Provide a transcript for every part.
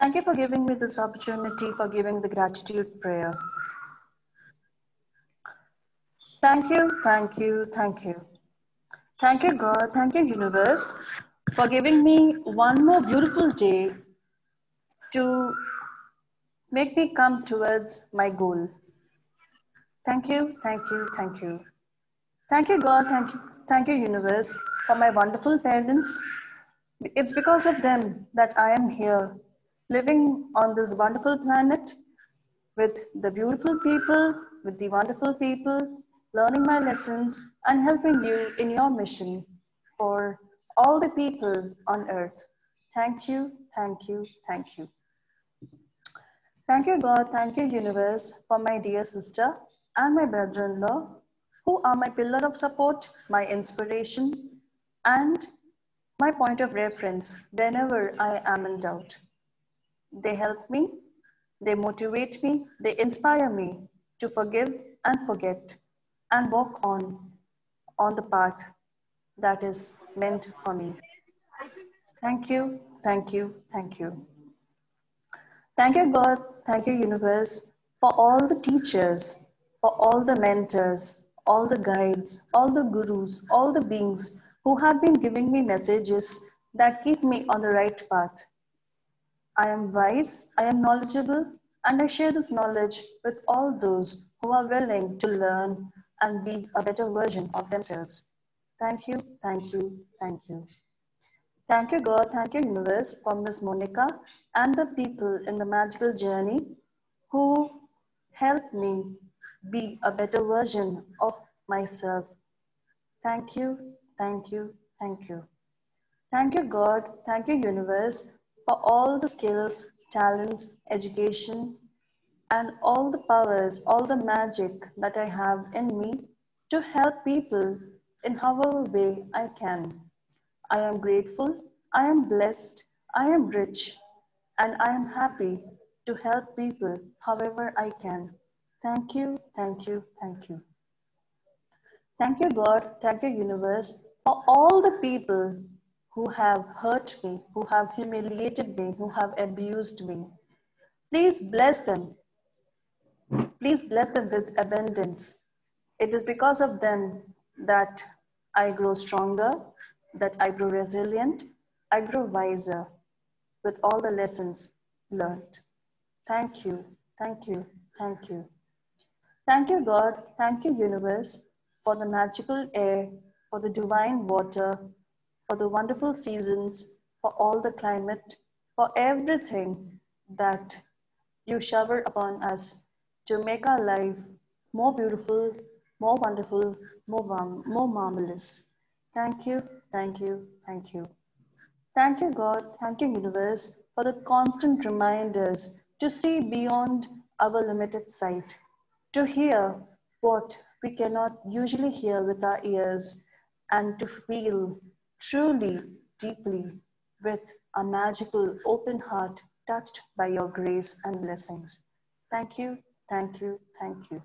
Thank you for giving me this opportunity for giving the gratitude prayer. Thank you, thank you, thank you. Thank you, God, thank you, universe, for giving me one more beautiful day to make me come towards my goal. Thank you, thank you, thank you. Thank you, God, thank you, universe, for my wonderful parents. It's because of them that I am here, living on this wonderful planet with the beautiful people, with the wonderful people, learning my lessons and helping you in your mission for all the people on earth. Thank you, thank you, thank you. Thank you, God, thank you, universe, for my dear sister and my brother-in-law, who are my pillar of support, my inspiration, and my point of reference whenever I am in doubt. They help me, they motivate me, they inspire me to forgive and forget and walk on the path that is meant for me. Thank you, thank you, thank you. Thank you, God, thank you, universe, for all the teachers, for all the mentors, all the guides, all the gurus, all the beings who have been giving me messages that keep me on the right path. I am wise, I am knowledgeable, and I share this knowledge with all those who are willing to learn and be a better version of themselves. Thank you, thank you, thank you. Thank you, God, thank you, universe, for Miss Monica and the people in the magical journey who helped me be a better version of myself. Thank you, thank you, thank you. Thank you, God. Thank you, universe, for all the skills, talents, education, and all the powers, all the magic that I have in me to help people in however way I can. I am grateful, I am blessed, I am rich, and I am happy to help people however I can. Thank you, thank you, thank you. Thank you, God. Thank you, universe, for all the people who have hurt me, who have humiliated me, who have abused me. Please bless them. Please bless them with abundance. It is because of them that I grow stronger, that I grow resilient, I grow wiser with all the lessons learned. Thank you, thank you, thank you. Thank you, God. Thank you, universe, for the magical air, for the divine water, for the wonderful seasons, for all the climate, for everything that you shower upon us to make our life more beautiful, more wonderful, more marvelous. Thank you, thank you, thank you. Thank you, God. Thank you, universe, for the constant reminders to see beyond our limited sight, to hear what we cannot usually hear with our ears, and to feel truly, deeply with a magical open heart touched by your grace and blessings. Thank you, thank you, thank you.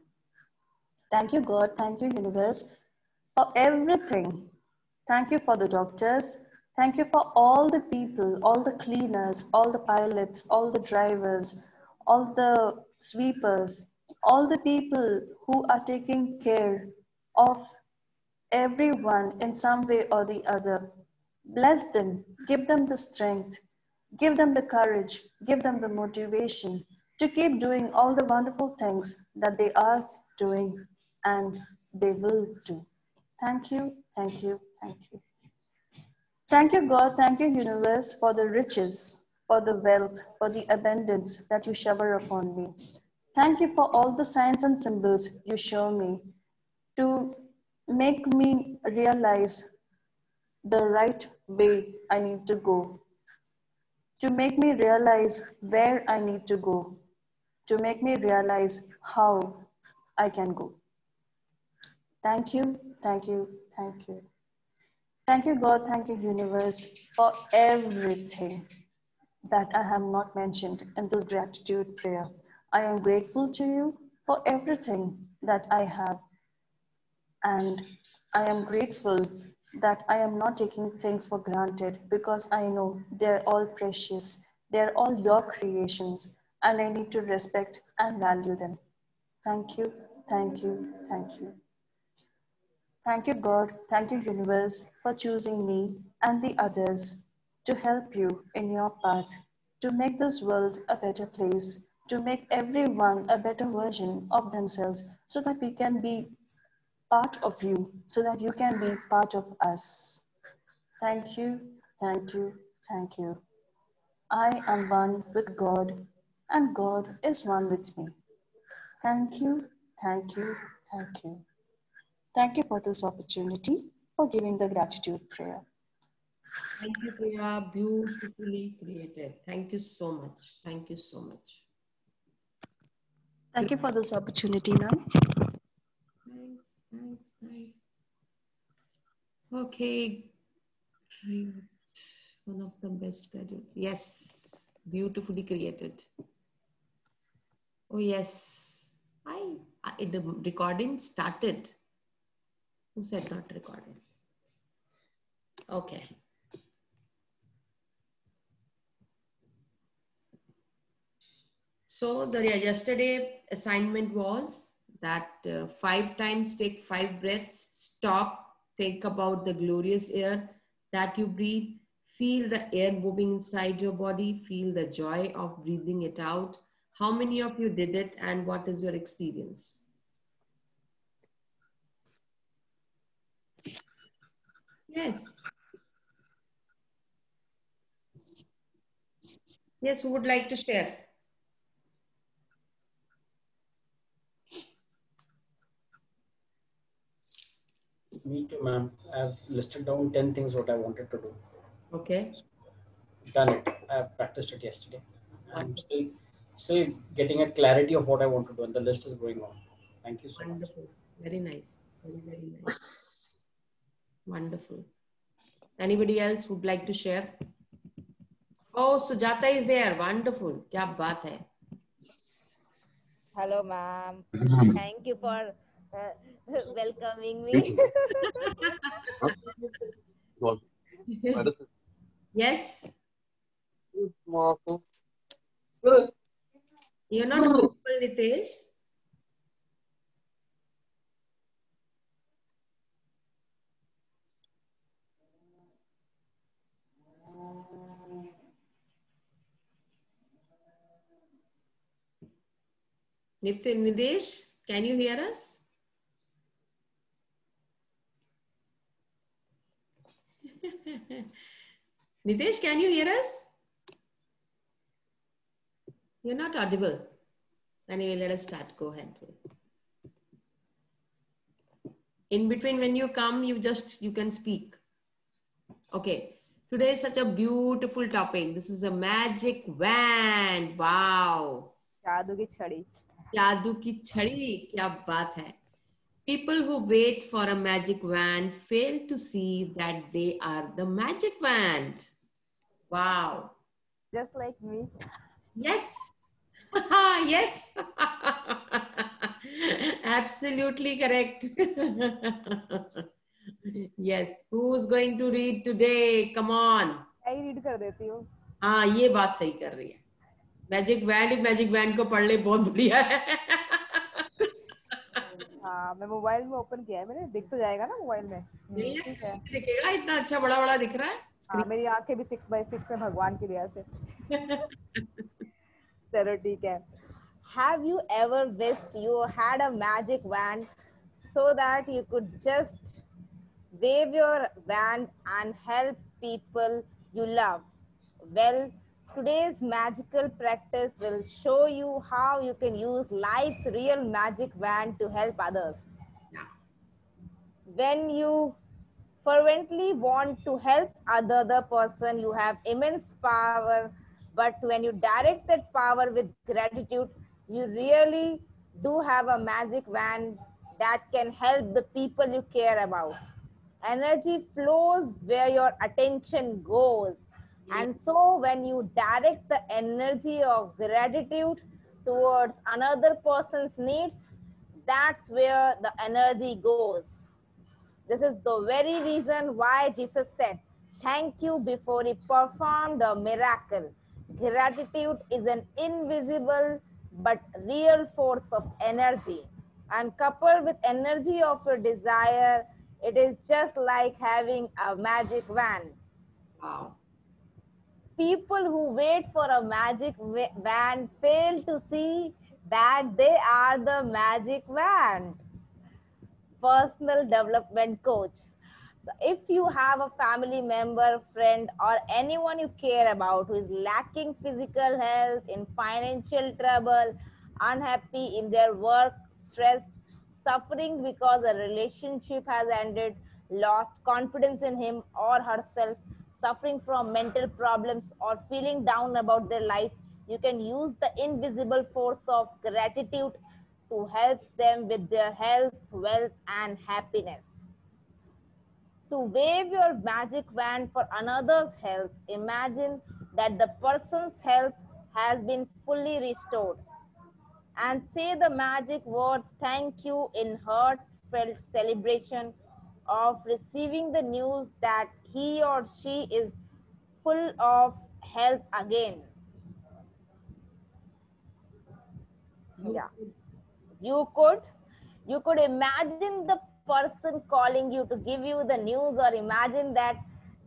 Thank you, God. Thank you, universe, for everything. Thank you for the doctors. Thank you for all the people, all the cleaners, all the pilots, all the drivers, all the sweepers, all the people who are taking care of everyone in some way or the other. Bless them, give them the strength, give them the courage, give them the motivation to keep doing all the wonderful things that they are doing and they will do. Thank you, thank you, thank you. Thank you, God. Thank you, universe, for the riches, for the wealth, for the abundance that you shower upon me. Thank you for all the signs and symbols you show me to make me realize the right way I need to go, to make me realize where I need to go, to make me realize how I can go. Thank you, thank you, thank you. Thank you, God. Thank you, universe, for everything that I have not mentioned in this gratitude prayer. I am grateful to you for everything that I have, and I am grateful that I am not taking things for granted because I know they're all precious. They are all your creations, and I need to respect and value them. Thank you, thank you, thank you. Thank you, God. Thank you, universe, for choosing me and the others to help you in your path, to make this world a better place, to make everyone a better version of themselves so that we can be part of you, so that you can be part of us. Thank you, thank you, thank you. I am one with God, and God is one with me. Thank you, thank you, thank you. Thank you for this opportunity for giving the gratitude prayer. Thank you, Priya. Beautifully created. Thank you so much. Thank you so much. Thank you for this opportunity, ma'am. Thanks, thanks, thanks. Okay, great. One of the best graduate. Yes, beautifully created. Oh yes, the recording started. Who said not recorded? Okay. So the yesterday assignment was that 5 times take 5 breaths, stop, think about the glorious air that you breathe, feel the air moving inside your body, feel the joy of breathing it out. How many of you did it and what is your experience? Yes. Yes, who would like to share? Me too, ma'am. I've listed down 10 things what I wanted to do. Okay. Done it. I've practiced it yesterday. I'm Wonderful. still getting a clarity of what I want to do, and the list is going on. Thank you so much. Wonderful. Very nice. Very, very nice. Wonderful. Anybody else would like to share? Oh, Sujata is there. Wonderful. क्या बात है? Hello, ma'am. Thank you for welcoming me. Yes. You're not audible, Nitesh. Nidesh, can you hear us? Nitesh, can you hear us? You're not audible. Anyway, let us start. Go ahead. In between, when you come, you can speak. Okay. Today is such a beautiful topic. This is a magic wand. Wow. जादू की छड़ी. जादू की छड़ी. क्या बात है? People who wait for a magic wand fail to see that they are the magic wand. Wow. Just like me. Yes. Yes. Absolutely correct. Yes. Who's going to read today? Come on. मैं ही read कर देती हूँ. हाँ, ये बात सही कर रही है. मैजिक वैन को पढ़ ले, बहुत बढ़िया है. हाँ, मैं मोबाइल में ओपन किया है मैंने. दिख तो जाएगा ना मोबाइल में. नहीं, ठीक है. दिखेगा, इतना अच्छा बड़ा बड़ा दिख रहा है. हाँ, मेरी आंखें भी 6x6 में भगवान की दया से. चलो ठीक है. Have you ever wished you had a magic wand so that you could just wave your wand and help people you love? Well, today's magical practice will show you how you can use life's real magic wand to help others. When you fervently want to help other person, you have immense power, but when you direct that power with gratitude, you really do have a magic wand that can help the people you care about. Energy flows where your attention goes. And so when you direct the energy of gratitude towards another person's needs, that's where the energy goes. This is the very reason why Jesus said, thank you before he performed a miracle. Gratitude is an invisible but real force of energy. And coupled with energy of your desire, it is just like having a magic wand. Wow. People who wait for a magic wand fail to see that they are the magic wand. Personal development coach. So if you have a family member, friend, or anyone you care about who is lacking physical health, in financial trouble, unhappy in their work, stressed, suffering because a relationship has ended, lost confidence in him or herself, suffering from mental problems, or feeling down about their life, you can use the invisible force of gratitude to help them with their health, wealth, and happiness. To wave your magic wand for another's health, imagine that the person's health has been fully restored. And say the magic words thank you in heartfelt celebration of receiving the news that he or she is full of health again. You Yeah. You could imagine the person calling you to give you the news, or imagine that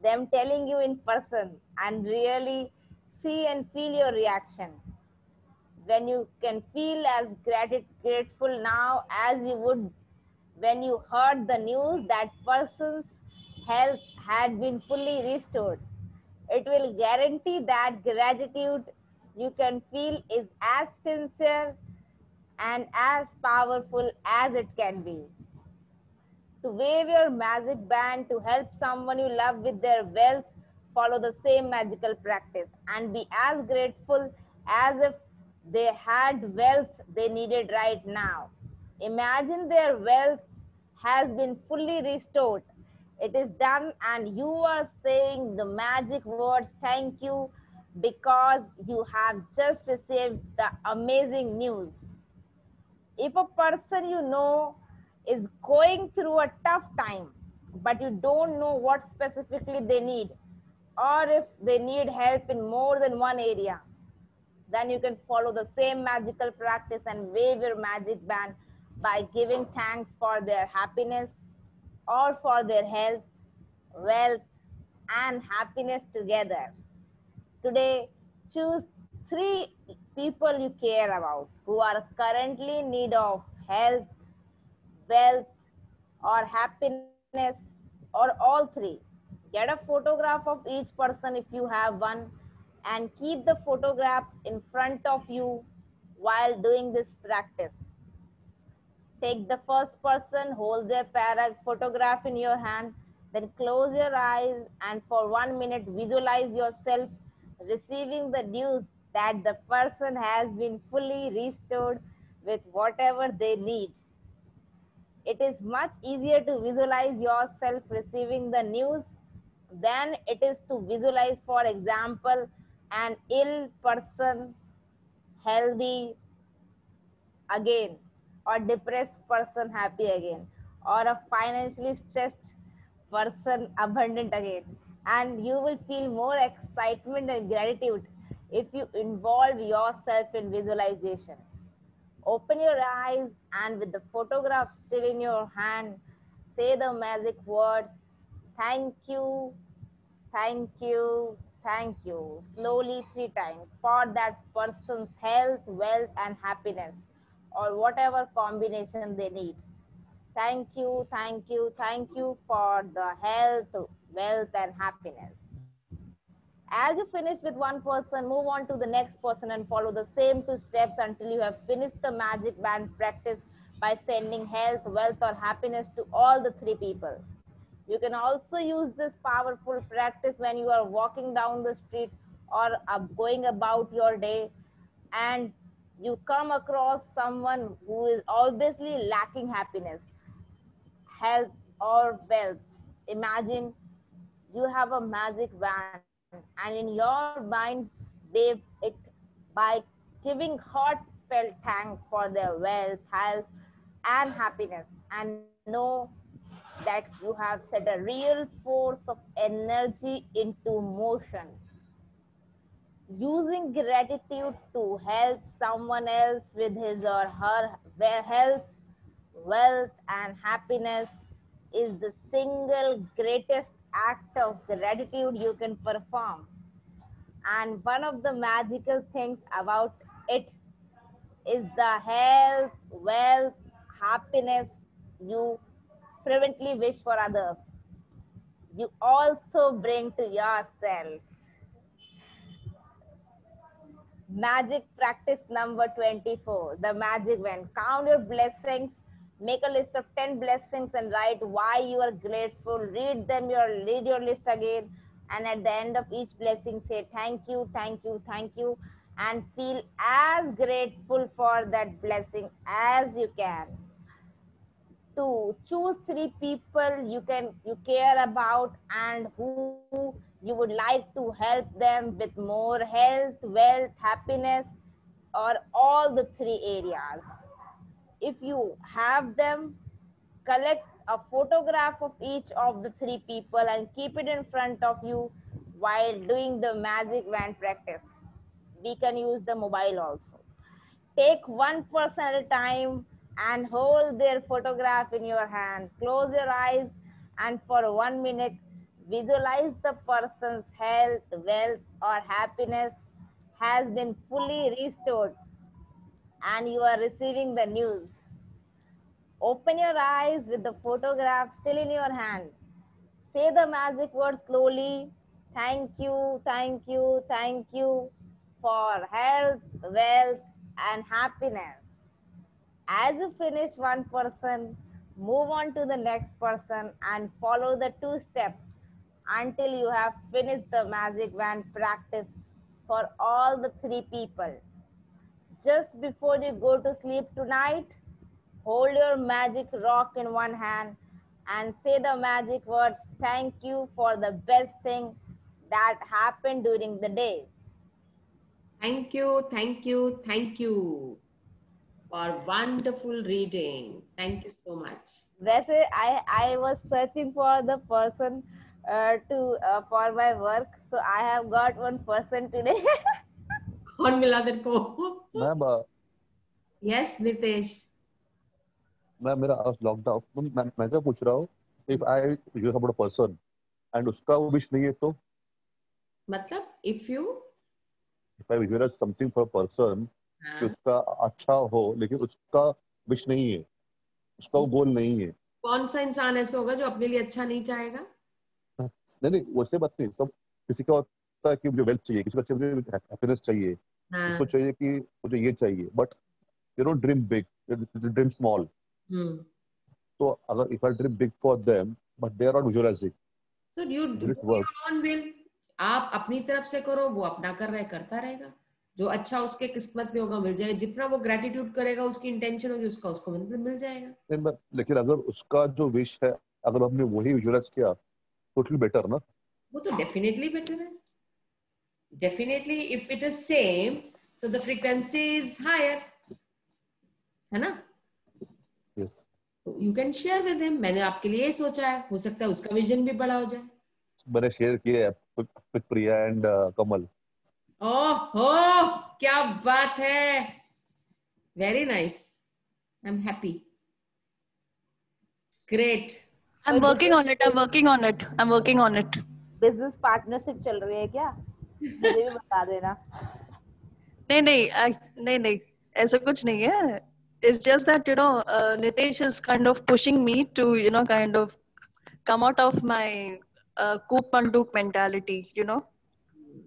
them telling you in person, and really see and feel your reaction when you can feel as grateful now as you would when you heard the news that person's health had been fully restored. It will guarantee that gratitude you can feel is as sincere and as powerful as it can be. To wave your magic band to help someone you love with their wealth, follow the same magical practice and be as grateful as if they had wealth they needed right now. Imagine their wealth has been fully restored. It is done, and you are saying the magic words thank you because you have just received the amazing news. If a person you know is going through a tough time, but you don't know what specifically they need, or if they need help in more than one area, then you can follow the same magical practice and wave your magic band by giving thanks for their happiness or for their health, wealth, and happiness together. Today, choose three people you care about who are currently in need of health, wealth, or happiness, or all three. Get a photograph of each person if you have one, and keep the photographs in front of you while doing this practice. Take the first person, hold their photograph in your hand, then close your eyes and for 1 minute visualize yourself receiving the news that the person has been fully restored with whatever they need. It is much easier to visualize yourself receiving the news than it is to visualize, for example, an ill person healthy again, or depressed person happy again, or a financially stressed person abundant again. And you will feel more excitement and gratitude if you involve yourself in visualization. Open your eyes and with the photograph still in your hand, say the magic words, thank you, thank you, thank you, slowly 3 times for that person's health, wealth, and happiness, or whatever combination they need. Thank you, thank you, thank you for the health, wealth, and happiness. As you finish with one person, move on to the next person and follow the same 2 steps until you have finished the magic band practice by sending health, wealth, or happiness to all the 3 people. You can also use this powerful practice when you are walking down the street or going about your day and you come across someone who is obviously lacking happiness, health, or wealth. Imagine you have a magic wand and in your mind wave it by giving heartfelt thanks for their wealth, health, and happiness, and know that you have set a real force of energy into motion. Using gratitude to help someone else with his or her health, wealth, and happiness is the single greatest act of gratitude you can perform. And one of the magical things about it is the health, wealth, happiness you fervently wish for others, you also bring to yourself. Magic practice number 24, the magic wand. Count your blessings, make a list of 10 blessings and write why you are grateful. Read your list again, and at the end of each blessing say thank you, thank you, thank you, and feel as grateful for that blessing as you can. To choose 3 people you care about and who you would like to help them with more health, wealth, happiness, or all the 3 areas. If you have them, collect a photograph of each of the 3 people and keep it in front of you while doing the magic wand practice. We can use the mobile also. Take one person at a time and hold their photograph in your hand. Close your eyes and for 1 minute, visualize the person's health, wealth, or happiness has been fully restored and you are receiving the news. Open your eyes with the photograph still in your hand. Say the magic word slowly. Thank you, thank you, thank you for health, wealth, and happiness. As you finish one person, move on to the next person and follow the 2 steps until you have finished the magic wand practice for all the 3 people. Just before you go to sleep tonight, hold your magic rock in one hand and say the magic words, thank you for the best thing that happened during the day. Thank you, thank you, thank you for wonderful reading. Thank you so much. वैसे I was searching for the person for my work, so I have got one person today. कौन मिला तेरे को? Ma'am Yes, Nitesh. Ma'am मेरा lockdown मैं क्या पूछ रहा हूँ, if I use about a person and उसका विश नहीं है तो मतलब if I visualize something for a person कि उसका अच्छा हो लेकिन उसका विश नहीं है, उसका वो गोल नहीं है. कौन सा इंसान ऐसा होगा जो अपने लिए अच्छा नहीं चाहेगा? नहीं वैसे बात नहीं, सब किसी का होता है कि मुझे वेल्थ चाहिए, किसी का मुझे हैप्पीनेस चाहिए, उसको चाहिए कि मुझे ये चाहिए, but they don't dream big, they dream small. तो अगर if I dream big for them but they are not visualising, so you do your own will. आप अपनी तरफ से करो, वो अपना करता रहेगा. जो अच्छा उसके किस्मत में होगा मिल जाएगा. जितना वो ग्रेटिट्यूड करेगा, उसकी इंटेंशन होगी, उसको मिल जाएगा. लेकिन अगर उसका जो विश है अगर हमने वही विजुअलाइज किया तो इट विल बेटर ना. वो तो डेफिनेटली बेटर है. Definitely if it is same so the frequency is higher, है ना? Yes, you can share with him. मैंने आपके लिए सोचा है, हो सकता है उसका विजन भी बड़ा हो जाए. मैंने शेयर किया है विद प्रिया एंड कमल. ओहो, क्या बात है. Very nice. I am happy. Great. I'm working on it. I'm working on it. Business partnership चल रही है क्या? मुझे भी बता देना. नहीं, ऐसा कुछ नहीं है. It's just that Nitesh is kind of pushing me to kind of come out of my coop and duke mentality.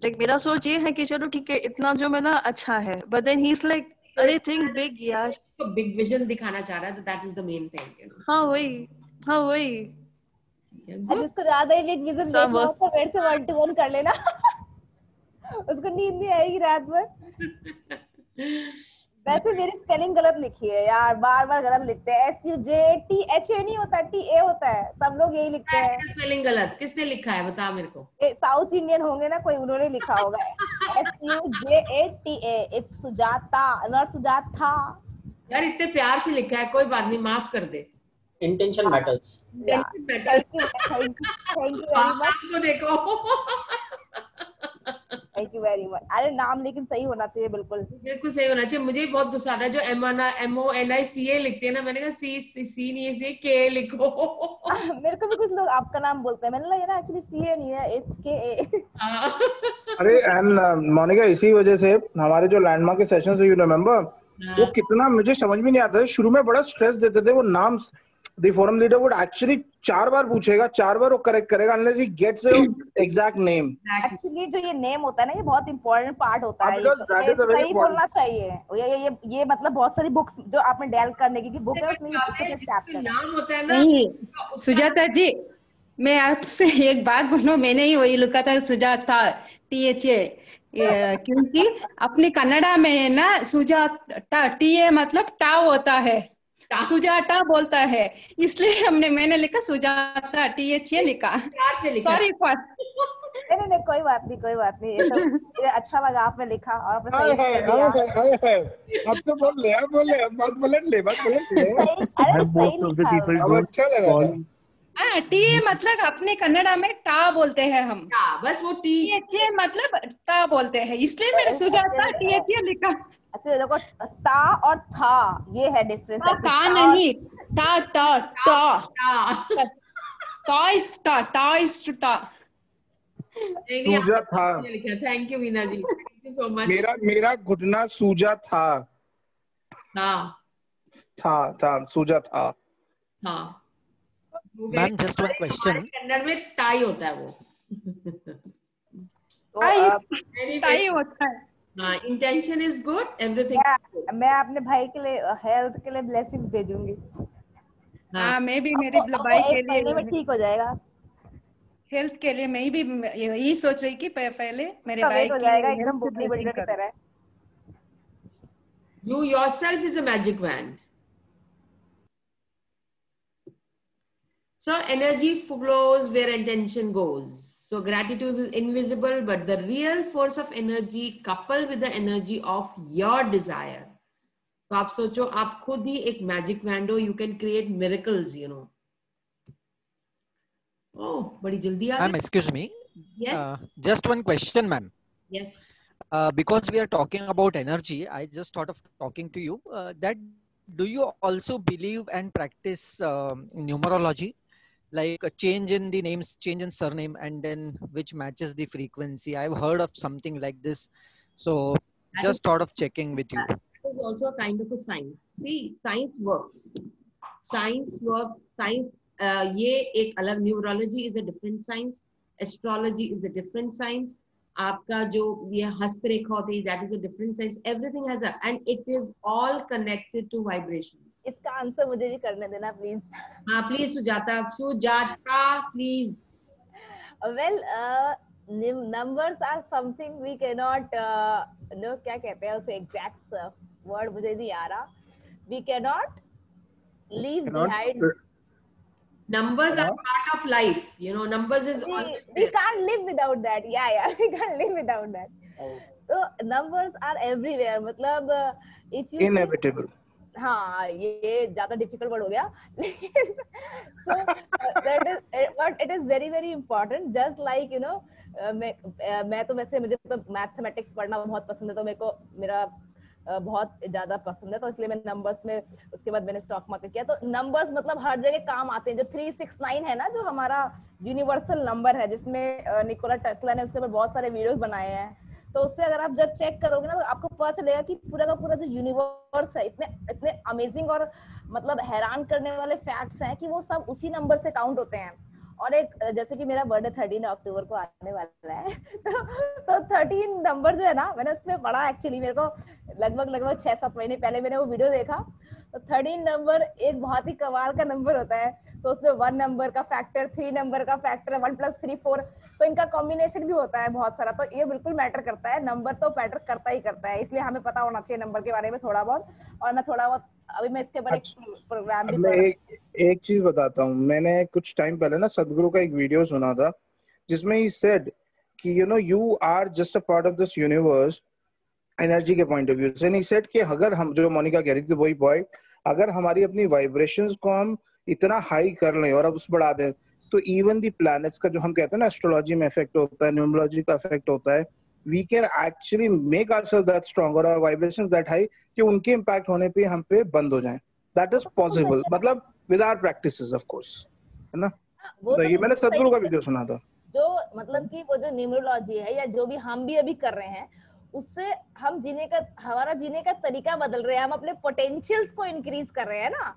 Like मेरा सोच ये है कि चलो ठीक है, इतना जो मेरा अच्छा है, but then he's like, अरे think big यार. तो बिग विजन दिखाना चाह रहा है, तो that is the main thing. हाँ वही. जिसको ज्यादा ही बिग विजन देखना हो तो मेरे से 1-to-1 कर लेना. उसको नींद नहीं आएगी रात भर. वैसे मेरी स्पेलिंग गलत लिखी है यार, बार गलत लिखते हैं. SUJTHA नहीं होता, TA होता है. सब लोग यही लिखते हैं. स्पेलिंग गलत किसने लिखा है, बता मेरे को. साउथ इंडियन होंगे ना कोई, उन्होंने लिखा होगा. SUJATA. It's Sujata, not Sujata. यार इतने प्यार से लिखा है, कोई बात नहीं, माफ कर दे. Intention matters. Thank you very much. देखो थैंक यू वेरी मच। अरे नाम लेकिन सही होना चाहिए, बिल्कुल बिल्कुल सही होना चाहिए। मुझे भी बहुत गुस्सा आता है जो MONICA लिखते हैं ना, मैंने कहा C नहीं है, K लिखो। मेरे को भी कुछ लोग आपका नाम बोलते हैं, मैंने लगा ना एक्चुअली CA नहीं है, it's KA। अरे एंड मोनिका, इसी वजह से हमारे जो लैंडमार्क के सेशंस है, यू रिमेम्बर, वो कितना मुझे समझ में नहीं आता है, शुरू में बड़ा स्ट्रेस देते थे वो नाम। The forum leader would actually 4 बार पूछेगा, 4 बार वो करेक्ट करेगा unless he gets exact name. Actually जो ये नेम होता है ना, ये बहुत इंपॉर्टेंट पार्ट होता है, Because that is a very सही बोलना चाहिए। ये मतलब बहुत सारी बुक्स जो आपने डेल करने की बुक है उसमें चैप्टर नाम होता है ना। नहीं सुजाता जी, मैं आपसे एक बात बोलूं, मैंने ही वही लिखा था सुजाता THA, क्योंकि अपने कन्नड़ा में ना सुजाता TA मतलब टा होता है, सुजाता बोलता है, इसलिए मैंने लिखा सुजाता THA लिखा। Sorry for. नहीं कोई बात नहीं, ये सब अच्छा लगा आपने लिखा और आपने सही कर दिया। अब तो बोल ले बात पलट ले। अरे अच्छा लगा। TA मतलब अपने कन्नड़ा में टा बोलते हैं हम, बस वो THA मतलब टा बोलते हैं, इसलिए मैंने सुजाता THA लिखा। अच्छा देखो, ता और था ये है डिफरेंस। ता नहीं, टा टा टा टा इज टा, टा इज टू टा। सूजा था। Thank you Meena ji, thank you so much. मेरा घुटना सूजा था। सूजा था। Ma'am just one question. Kannada में टाई होता है वो। टाई होता है। Intention is good, everything. मैं अपने भाई के लिए हेल्थ के लिए ब्लेसिंग्स भेजूंगी। मैं भी मेरे भाई के लिए में ठीक हो जाएगा। हेल्थ के लिए मैं भी यही सोच रही कि पहले मेरे भाई हो जाएगा एकदम बुद्धि बढ़िया की तरह। You yourself is a magic wand. So energy flows where intention goes. So gratitude is invisible, but the real force of energy coupled with the energy of your desire. तो आप सोचो, आप खुद ही एक मैजिक वैंड हो, you can create miracles, you know. Oh, बड़ी जल्दी आ गई। Ma'am, excuse me. Yes. Just one question, ma'am. Yes. Because we are talking about energy, I just thought of talking to you that do you also believe and practice numerology, like a change in the names, change in surname, and then which matches the frequency? I've heard of something like this, so just thought of checking with you. It is also a kind of a science. See, science works. Science works. Science. ये एक अलग, numerology is a different science, astrology is a different science, आपका जो ये हस्तरेखा होती है that is a different science, everything has a, and it is all connected to vibrations. इसका आंसर मुझे भी करने देना प्लीज। हाँ please Sujata please. Well numbers are something we cannot know, क्या कहते हैं उसे, एग्जैक्ट वर्ड मुझे नहीं आ रहा, we cannot leave behind. Numbers are part of life, you know. Numbers is we can't live without that. Yeah, we can't live without that. So numbers are everywhere. मतलब if you inevitable. हाँ, ये ज्यादा difficult word हो गया, लेकिन so that is, but it is very very important. Just like you know, मैं तो वैसे, मुझे तो मैथमेटिक्स पढ़ना बहुत पसंद है, तो मेरे को मेरा बहुत ज्यादा पसंद है, तो इसलिए मैं नंबर्स में, उसके बाद मैंने स्टॉक मार्केट किया। तो नंबर्स मतलब हर जगह काम आते हैं। जो 369 है ना, जो हमारा यूनिवर्सल नंबर है, जिसमें निकोला टेस्ला ने उसके ऊपर बहुत सारे वीडियोस बनाए हैं, तो उससे अगर आप जब चेक करोगे ना, तो आपको पता चलेगा कि पूरा का पूरा जो यूनिवर्स है, इतने अमेजिंग और मतलब हैरान करने वाले फैक्ट्स हैं कि वो सब उसी नंबर से काउंट होते हैं। और एक, जैसे कि मेरा बर्थडे 13 अक्टूबर को आने वाला है, तो 13 नंबर जो है ना, मैंने उसमें पढ़ा, एक्चुअली मेरे को लगभग 6-7 महीने पहले मैंने वो वीडियो देखा। तो 13 नंबर एक बहुत ही कमाल का नंबर होता है। तो उसमें 1 नंबर का फैक्टर, 3 नंबर का फैक्टर, 1 + 3 4, तो इनका कॉम्बिनेशन भी होता है बहुत सारा। तो ये बिल्कुल मैटर करता है, नंबर तो मैटर करता ही करता है, इसलिए हमें पता होना चाहिए नंबर के बारे में थोड़ा बहुत। और मैं थोड़ा बहुत, अभी मैं इसके बारे में प्रोग्राम भी मैं एक चीज बताता हूँ। मैंने कुछ टाइम पहले ना सदगुरु का एक वीडियो सुना था, जिसमें ही सेड कि you know you are just a part of this universe energy के पॉइंट ऑफ व्यू से। नहीं सेड कि अगर हम, जो मोनिका कह रही थी वही पॉइंट, अगर हमारी अपनी वाइब्रेशंस को हम इतना हाई कर लें और अब उस बढ़ा दें, तो इवन दी प्लैनेट्स का, जो हम कहते हैं ना एस्ट्रोलॉजी में इफेक्ट होता है, न्यूमरोलॉजी का इफेक्ट होता है, we can actually make ourselves that strong or our vibrations that high कि उनके impact होने पे हम पे बंद हो जाएं. That is possible. मतलब with our practices of course, है ना? तो ये मैंने सदगुरु का वीडियो सुना था. जो मतलब कि वो जो न्यूमरोलॉजी है या जो भी हम भी अभी कर रहे हैं, उससे हम हमारा जीने का तरीका बदल रहे हैं, हम अपने पोटेंशियल्स को इंक्रीज कर रहे हैं ना.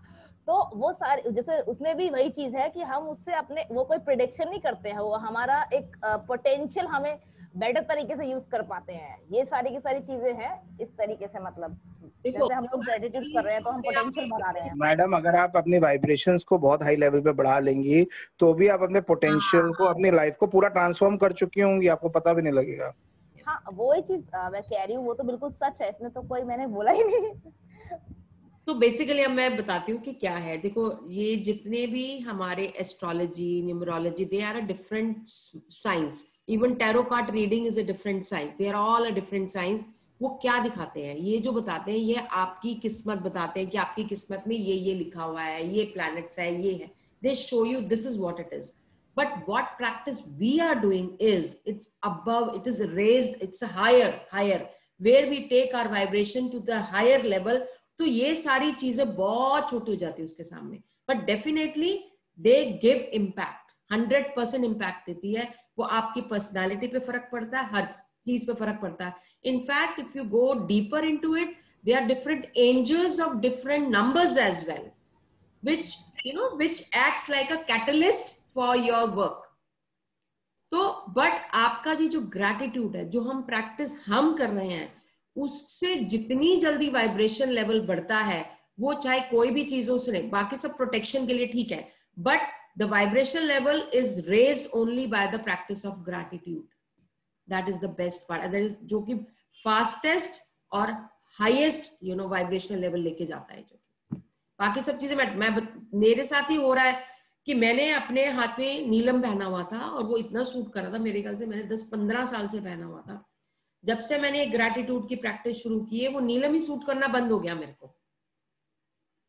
तो वो सारे, जैसे उसमें भी वही चीज है कि हम उससे अपने, वो कोई प्रेडिक्शन नहीं करते हैं, वो हमारा एक पोटेंशियल हमें बेटर तरीके से यूज कर पाते हैं. ये सारी की सारी चीजें हैं इस तरीके से. मतलब जैसे हम लोग ग्रेटिट्यूड कर रहे हैं तो हम पोटेंशियल बढ़ा रहे हैं. मैडम अगर आप अपनी वाइब्रेशंस को बहुत हाई लेवल पे बढ़ा लेंगी तो भी आप अपने पोटेंशियल को, अपनी लाइफ को पूरा ट्रांसफॉर्म कर चुकी होंगी, आपको पता भी नहीं लगेगा. हाँ, वो ही चीज मैं कह रही हूँ, वो तो बिल्कुल सच है, इसमें तो कोई मैंने बोला ही नहीं. तो बेसिकली अब मैं बताती हूँ कि क्या है. देखो, ये जितने भी हमारे astrology, numerology, they are a different science. Even tarot card reading is a different science. They are all a different science. वो क्या दिखाते हैं? ये जो बताते हैं, ये आपकी किस्मत बताते हैं कि आपकी किस्मत में ये लिखा हुआ है, ये प्लैनेट्स है, ये है. दे show you this is what it is. But what practice we are doing is, it's above, it is raised, it's higher, where we take our vibration to the higher level. तो ये सारी चीजें बहुत छोटी हो जाती है उसके सामने. But definitely they give impact, 100% impact देती है. वो आपकी पर्सनालिटी पे फर्क पड़ता है, हर चीज पे फर्क पड़ता है. In fact, if you go deeper into it, there are different angels of different numbers as well, which acts like a catalyst for your work. तो बट आपका जो ग्रैटिट्यूड है, जो हम प्रैक्टिस हम कर रहे हैं, उससे जितनी जल्दी वाइब्रेशन लेवल बढ़ता है, वो चाहे कोई भी चीज हो, उसने बाकी सब प्रोटेक्शन के लिए ठीक है, but the vibration level is raised only by the practice of gratitude. That is the best part. That is जो कि फास्टेस्ट और हाईएस्ट वाइब्रेशनल लेवल लेके जाता है. जो बाकी सब चीजें मेरे साथ ही हो रहा है कि मैंने अपने हाथ में नीलम पहना हुआ था और वो इतना सूट कर रहा था. मेरे ख्याल से मैंने 10-15 साल से पहना हुआ था. जब से मैंने ग्रैटिट्यूड की प्रैक्टिस शुरू की है, वो नीलम ही सूट करना बंद हो गया मेरे को.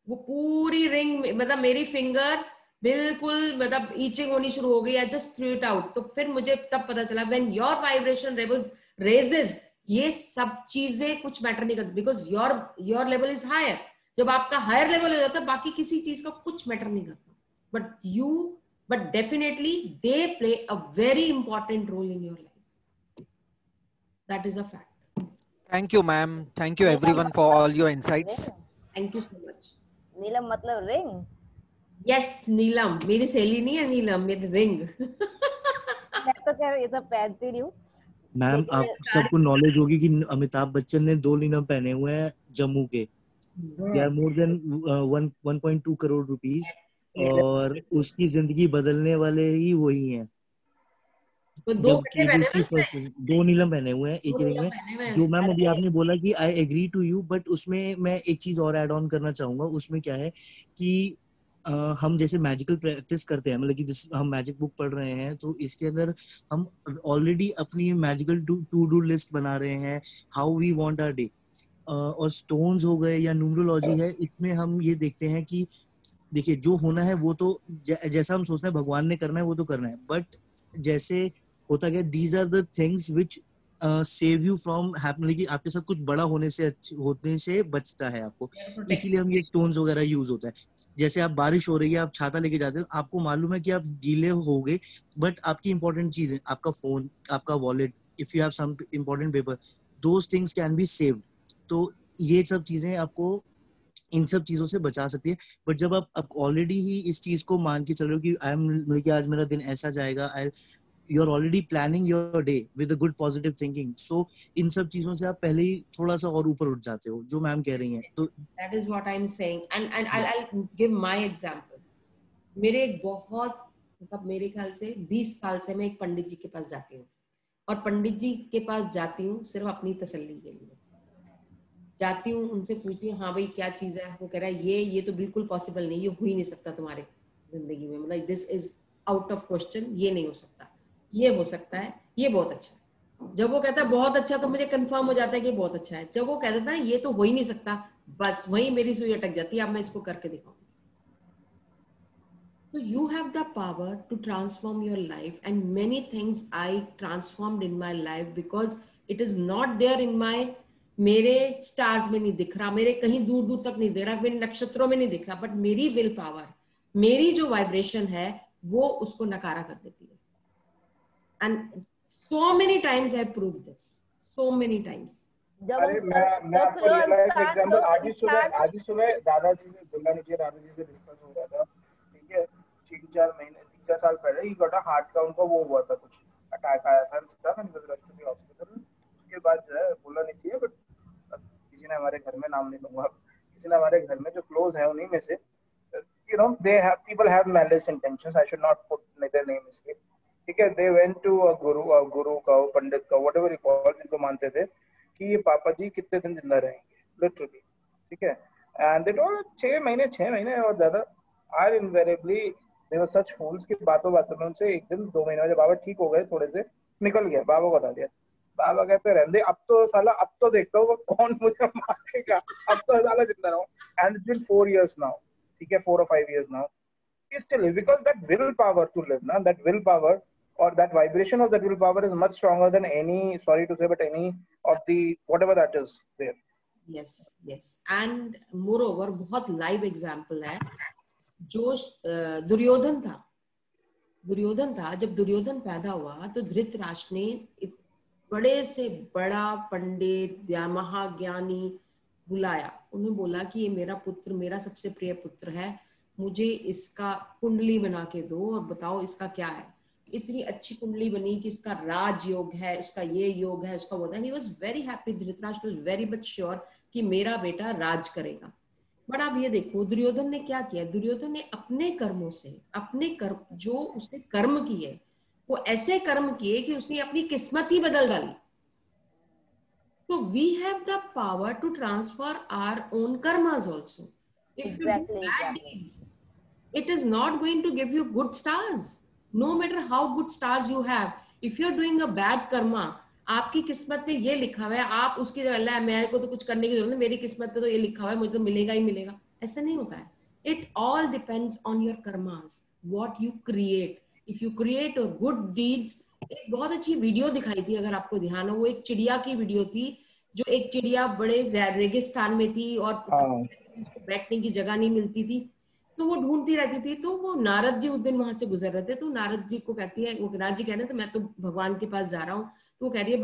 वो पूरी रिंग, मतलब मेरी फिंगर बिल्कुल, मतलब ईचिंग होनी शुरू हो गई. I just threw it out. तो फिर मुझे तब पता चला, when your vibration levels raises, ये सब चीजें कुछ मैटर नहीं करती, because your level is higher. जब आपका हायर लेवल हो जाता है, बाकी किसी चीज का कुछ मैटर नहीं करता. But definitely they play a very important role in your life. That is a fact. Thank you, ma'am. Thank you, everyone, for all your insights. Thank you so much. नीलम मतलब रिंग? Yes, नीलम. मेरी सहेली नहीं है नीलम, मेरी ring. मैं तो कह रही, ये सब पहनती नहीं हूँ. मैम, आप सबको नॉलेज होगी कि अमिताभ बच्चन ने 2 नीलम पहने हुए हैं जम्मू के. They are more than 1.2 crore rupees. और उसकी जिंदगी बदलने वाले ही वही हैं. तो 2 नीलम पहने हुए हैं एक रिंग में. जो मैम अभी आपने बोला कि I agree to you, but उसमें मैं एक चीज और ऐड ऑन करना चाहूंगा. उसमें क्या है कि हम जैसे मैजिकल प्रैक्टिस करते हैं, मतलब कि हम मैजिक बुक पढ़ रहे हैं, तो इसके अंदर हम ऑलरेडी अपनी मैजिकल टू डू लिस्ट बना रहे हैं, how we want our day. और स्टोन्स हो गए या न्यूमरोलॉजी है, इसमें हम ये देखते हैं कि देखिए, जो होना है वो तो जैसा हम सोचते हैं भगवान ने करना है वो तो करना है, बट जैसे होता गया, these are the things which save you from happening, कि आपके साथ कुछ बड़ा होने से बचता है आपको. इसीलिए हम ये स्टोन्स वगैरह यूज होता है. जैसे आप बारिश हो रही है, आप छाता लेके जाते हो, आपको मालूम है कि आप गीले हो गए, बट आपकी इंपॉर्टेंट चीज है, आपका फोन, आपका wallet, if you have some important paper, those things can be saved. तो ये सब चीजें आपको इन सब चीजों से बचा सकती है. बट जब आप ऑलरेडी ही इस चीज को मान के चल रहे हो कि आई एम, कि आज मेरा दिन ऐसा जाएगा, you are already planning your day with a good positive thinking, so इन सब चीजों से आप पहले ही थोड़ा सा और ऊपर उठ जाते हो, जो मैम कह रही हैं. तो that is what I am saying. And I'll give my example. मेरे एक बहुत, मतलब मेरे ख्याल से 20 साल से मैं एक पंडित जी के पास जाती हूँ, और पंडित जी के पास जाती हूँ सिर्फ अपनी तसल्ली के लिए. जाती हूँ, उनसे पूछती हूँ, हाँ भाई क्या चीज है? वो कह रहा है ये तो बिल्कुल पॉसिबल नहीं, ये हो ही नहीं सकता तुम्हारे जिंदगी में, मतलब this is out of question, ये नहीं हो सकता, ये हो सकता है, ये बहुत अच्छा है. जब वो कहता है बहुत अच्छा, तो मुझे कंफर्म हो जाता है कि बहुत अच्छा है. जब वो कह देता है ये तो हो ही नहीं सकता, बस वही मेरी सुई अटक जाती है, अब मैं इसको करके दिखाऊंगी. So you have the power to transform your life, and many things I transformed in my life because it is not there in my, मेरे स्टार्स में नहीं दिख रहा, मेरे कहीं दूर दूर तक नहीं दे रहा, मेरे नक्षत्रों में नहीं दिख रहा, बट मेरी विल पावर, मेरी जो वाइब्रेशन है वो उसको नकारा कर देती है. And so many times I prove this, so many times. अरे मैं आपको रियल लाइफ एग्जांपल, आज ही सुबह दादाजी से बोला, नीचे दादाजी से डिस्कस हो रहा था, ठीक है, 3-4 साल पहले ही गॉट हार्ट का उनको वो हुआ था, कुछ अटैक आया था stuff and was rushed to hospital. उसके बाद जो है बोला नहीं चाहिए, बट किसी ने हमारे घर में, नाम नहीं लूंगा, किसी ने हमारे घर में जो क्लोज है उन्हीं में से, you know, people have malice intentions, I should not put their name इसलिए, ठीक है, they went to a guru का, पंडित का, whatever you call, जिनको मानते थे कि ये पापा जी कितने दिन जिंदा रहेंगे, लिटरली, ठीक है, एंड दे टोल्ड 6 महीने और ज्यादा. आर इनवेरिएबली दे वर सच फूल्स कि बातों में उनसे एक दिन 2 महीने जब बाबा ठीक हो गए, थोड़े से निकल गया, बाबा को बता दिया. बाबा कहते रहने, अब तो साला, अब तो देखता हूँ वो कौन मुझे मारेगा, अब तो साला जिंदा रहूं. And it's been 4 years now, ठीक है, 4 or 5 years now, he still live because that willpower to live, na, that willpower or that vibration of that willpower is much stronger than any, sorry to say, but any of the whatever that is there. Yes. And moreover, बहुत live example है. जो दुर्योधन था, जब दुर्योधन पैदा हुआ तो धृतराष्ट्र ने बड़े से बड़ा पंडित या महाज्ञानी बुलाया. उन्हें बोला कि ये मेरा पुत्र, मेरा सबसे प्रिय पुत्र है, मुझे इसका कुंडली बना के दो और बताओ इसका क्या है. इतनी अच्छी कुंडली बनी कि इसका राज योग है, इसका ये योग है, उसका वो है. He was very happy. Dhritarashtra was very much sure कि मेरा बेटा राज करेगा. बट आप ये देखो दुर्योधन ने क्या किया. दुर्योधन ने अपने कर्मों से, अपने कर्म, जो उसने कर्म किए वो ऐसे कर्म किए कि उसने अपनी किस्मत ही बदल डाली. So we have the power to transfer our own karmas also. If you do bad deeds, it is not going to give you good stars. No matter how good stars you have, if you're doing a bad karma, आपकी किस्मत में ये लिखा हुआ है, आप उसकी जगह मेरे को तो कुछ करने की जरूरत नहीं, मेरी किस्मत में तो ये लिखा हुआ है, मुझे तो मिलेगा ही मिलेगा, ऐसा नहीं होता है. It all depends on your karmas, what you create. If you create a good deeds, एक बहुत अच्छी वीडियो दिखाई थी, अगर आपको ध्यान हो, वो एक चिड़िया की वीडियो थी. जो एक चिड़िया बड़े रेगिस्तान में थी और बैठने की जगह नहीं मिलती थी, तो वो ढूंढती रहती थी. तो वो नारद जी उस दिन वहां से गुजर रहे थे, तो नारद जी को कहती है, वो नारद जी कह रहे हैं तो मैं तो भगवान के पास जा रहा हूँ. तो वो कह रही है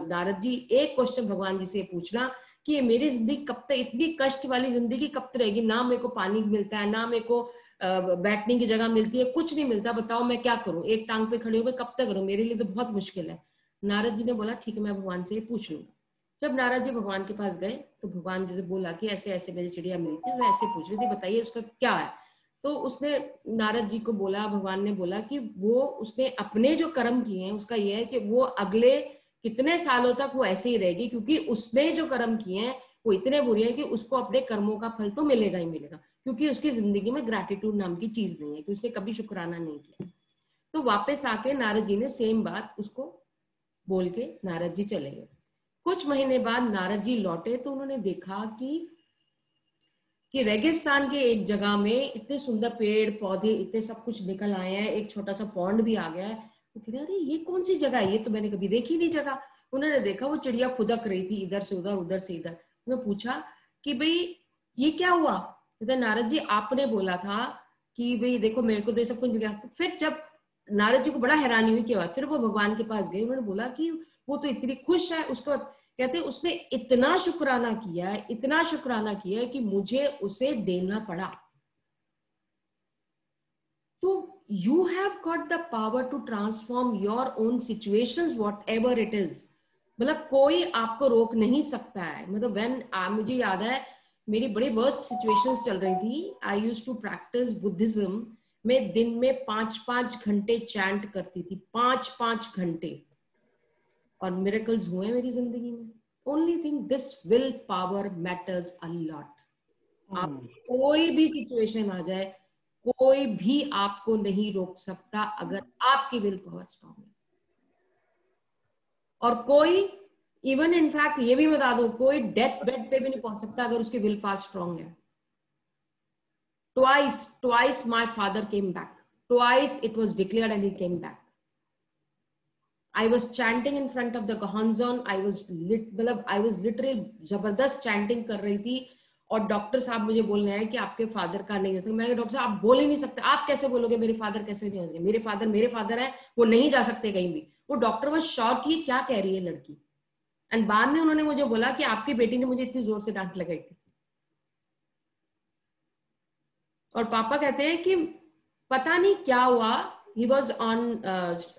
नारद जी, एक क्वेश्चन भगवान जी से पूछना कि ये मेरी जिंदगी कब तक, इतनी कष्ट वाली जिंदगी कब तक रहेगी, ना मेरे को पानी मिलता है, ना मेरे को बैठने की जगह मिलती है, कुछ नहीं मिलता, बताओ मैं क्या करूं, एक टांग पे खड़े हुए कब तक करूं, मेरे लिए तो बहुत मुश्किल है. नारद जी ने बोला ठीक है, मैं भगवान से पूछ लूंगा. जब नारद जी भगवान के पास गए तो भगवान जी से बोला कि ऐसे ऐसे मेरी चिड़िया मिली थी, मैं ऐसे पूछ रही थी, बताइए उसका क्या है. तो उसने नारद जी को बोला, भगवान ने बोला कि वो उसने अपने जो कर्म किए हैं उसका ये है कि वो अगले कितने सालों तक वो ऐसे ही रहेगी, क्योंकि उसने जो कर्म किए हैं वो इतने बुरे हैं कि उसको अपने कर्मों का फल तो मिलेगा ही मिलेगा, क्योंकि उसकी जिंदगी में ग्रैटिट्यूड नाम की चीज नहीं है, कि उसने कभी शुक्राना नहीं किया. तो वापस आके नारद जी ने सेम बात उसको बोल के नारद जी चले गए. कुछ महीने बाद नारद जी लौटे तो उन्होंने देखा कि रेगिस्तान के एक जगह में इतने सुंदर पेड़ पौधे, इतने सब कुछ निकल आए हैं, एक छोटा सा पॉन्ड भी आ गया है. वो कह रहे अरे ये कौन सी जगह है, ये तो मैंने कभी देखी नहीं जगह. उन्होंने देखा वो चिड़िया खुदक रही थी, इधर से उधर, उधर से इधर. उन्होंने पूछा कि भाई ये क्या हुआ. कहते नारद जी आपने बोला था कि भाई देखो मेरे को तो सब कुछ मिल गया. फिर जब नारद जी को बड़ा हैरानी हुई, क्या फिर वो भगवान के पास गए. उन्होंने बोला कि वो तो इतनी खुश है. उसके बाद कहते उसने इतना शुक्राना किया है, इतना शुक्राना किया है कि मुझे उसे देना पड़ा. तो you have got the power to transform your own situations whatever it is. मतलब कोई आपको रोक नहीं सकता है. मतलब when मुझे याद है मेरी बड़ी वर्स्ट सिचुएशंस चल रही थी. I used to practise Buddhism. मैं दिन में 5-5 घंटे चैंट करती थी, 5-5 घंटे, और मिरेकल्स हुए मेरी जिंदगी में. Only thing this will power matters a lot. आप कोई भी सिचुएशन आ जाए, कोई भी आपको नहीं रोक सकता अगर आपकी विल पावर स्ट्रांग है. और कोई इवन इनफैक्ट ये भी बता दो, कोई डेथ बेड पे भी नहीं पहुंच सकता अगर उसकी विल पावर स्ट्रांग है. Twice my father came back. Twice it was declared and he came back. I was chanting in front of the Gohanzon. I was literally जबरदस्त chanting कर रही थी, और डॉक्टर साहब मुझे बोल रहे हैं कि आपके फादर का नहीं हो सकता। मैंने डॉक्टर साहब आप बोल ही नहीं सकते, आप कैसे बोलोगे मेरे फादर कैसे नहीं हो सकते, मेरे फादर है, वो नहीं जा सकते कहीं भी। वो डॉक्टर बस शॉक की क्या कह रही है लड़की। एंड बाद में उन्होंने मुझे बोला कि आपकी बेटी ने मुझे इतनी जोर से डांट लगाई थी। और पापा कहते हैं कि पता नहीं क्या हुआ, ही वॉज ऑन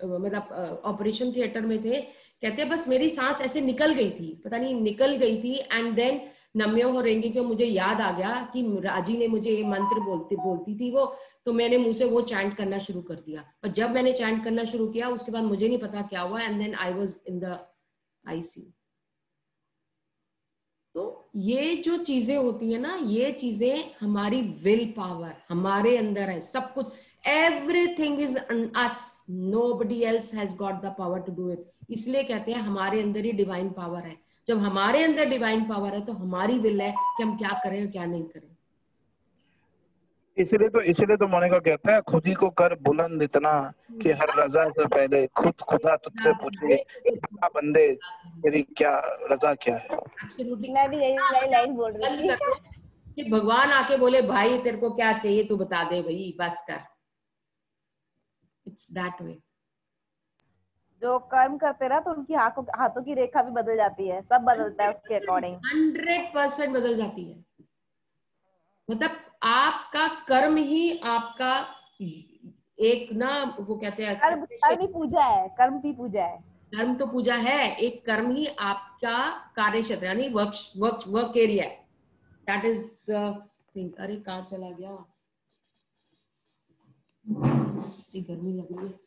मतलब ऑपरेशन थिएटर में थे, कहते हैं बस मेरी सांस ऐसे निकल गई थी, पता नहीं निकल गई थी, एंड देन नम्यो हो रेंगे कि मुझे याद आ गया कि राजी ने मुझे ये मंत्र बोलती थी वो, तो मैंने मुंह से वो चैंट करना शुरू कर दिया। और जब मैंने चैंट करना शुरू किया उसके बाद मुझे नहीं पता क्या हुआ, and then I was in the ICU. तो ये जो चीजें होती है ना, ये चीजें हमारी विल पावर हमारे अंदर है, सब कुछ, everything is us, nobody else has got the power to do it. इसलिए कहते हैं हमारे अंदर ही डिवाइन पावर है। जब हमारे अंदर डिवाइन पावर है तो हमारी विल है कि हम क्या करें और क्या नहीं करें। इसीलिए तो मोनिका कहता है खुद ही को कर बुलंद इतना कि हर रजा से पहले खुद खुदा तुझसे पूछे बंदे तेरी क्या रजा क्या है। मैं भी यही लाइन बोल रही थी कि भगवान आके बोले भाई तेरे को क्या चाहिए तू बता दे भाई, बस कर। It's that way. जो कर्म करते ना तो उनकी हाथों की रेखा भी बदल जाती है, सब बदलता है उसके अकॉर्डिंग। 100% बदल जाती है। मतलब आपका कर्म ही आपका एक ना, वो कहते हैं कर्म ही पूजा है, कर्म भी पूजा है। कर्म तो पूजा है, एक कर्म ही आपका कार्य क्षेत्र यानी वर्क एरिया है। That is the thing. अरे कहाँ चला गया, गर्मी लग रही है।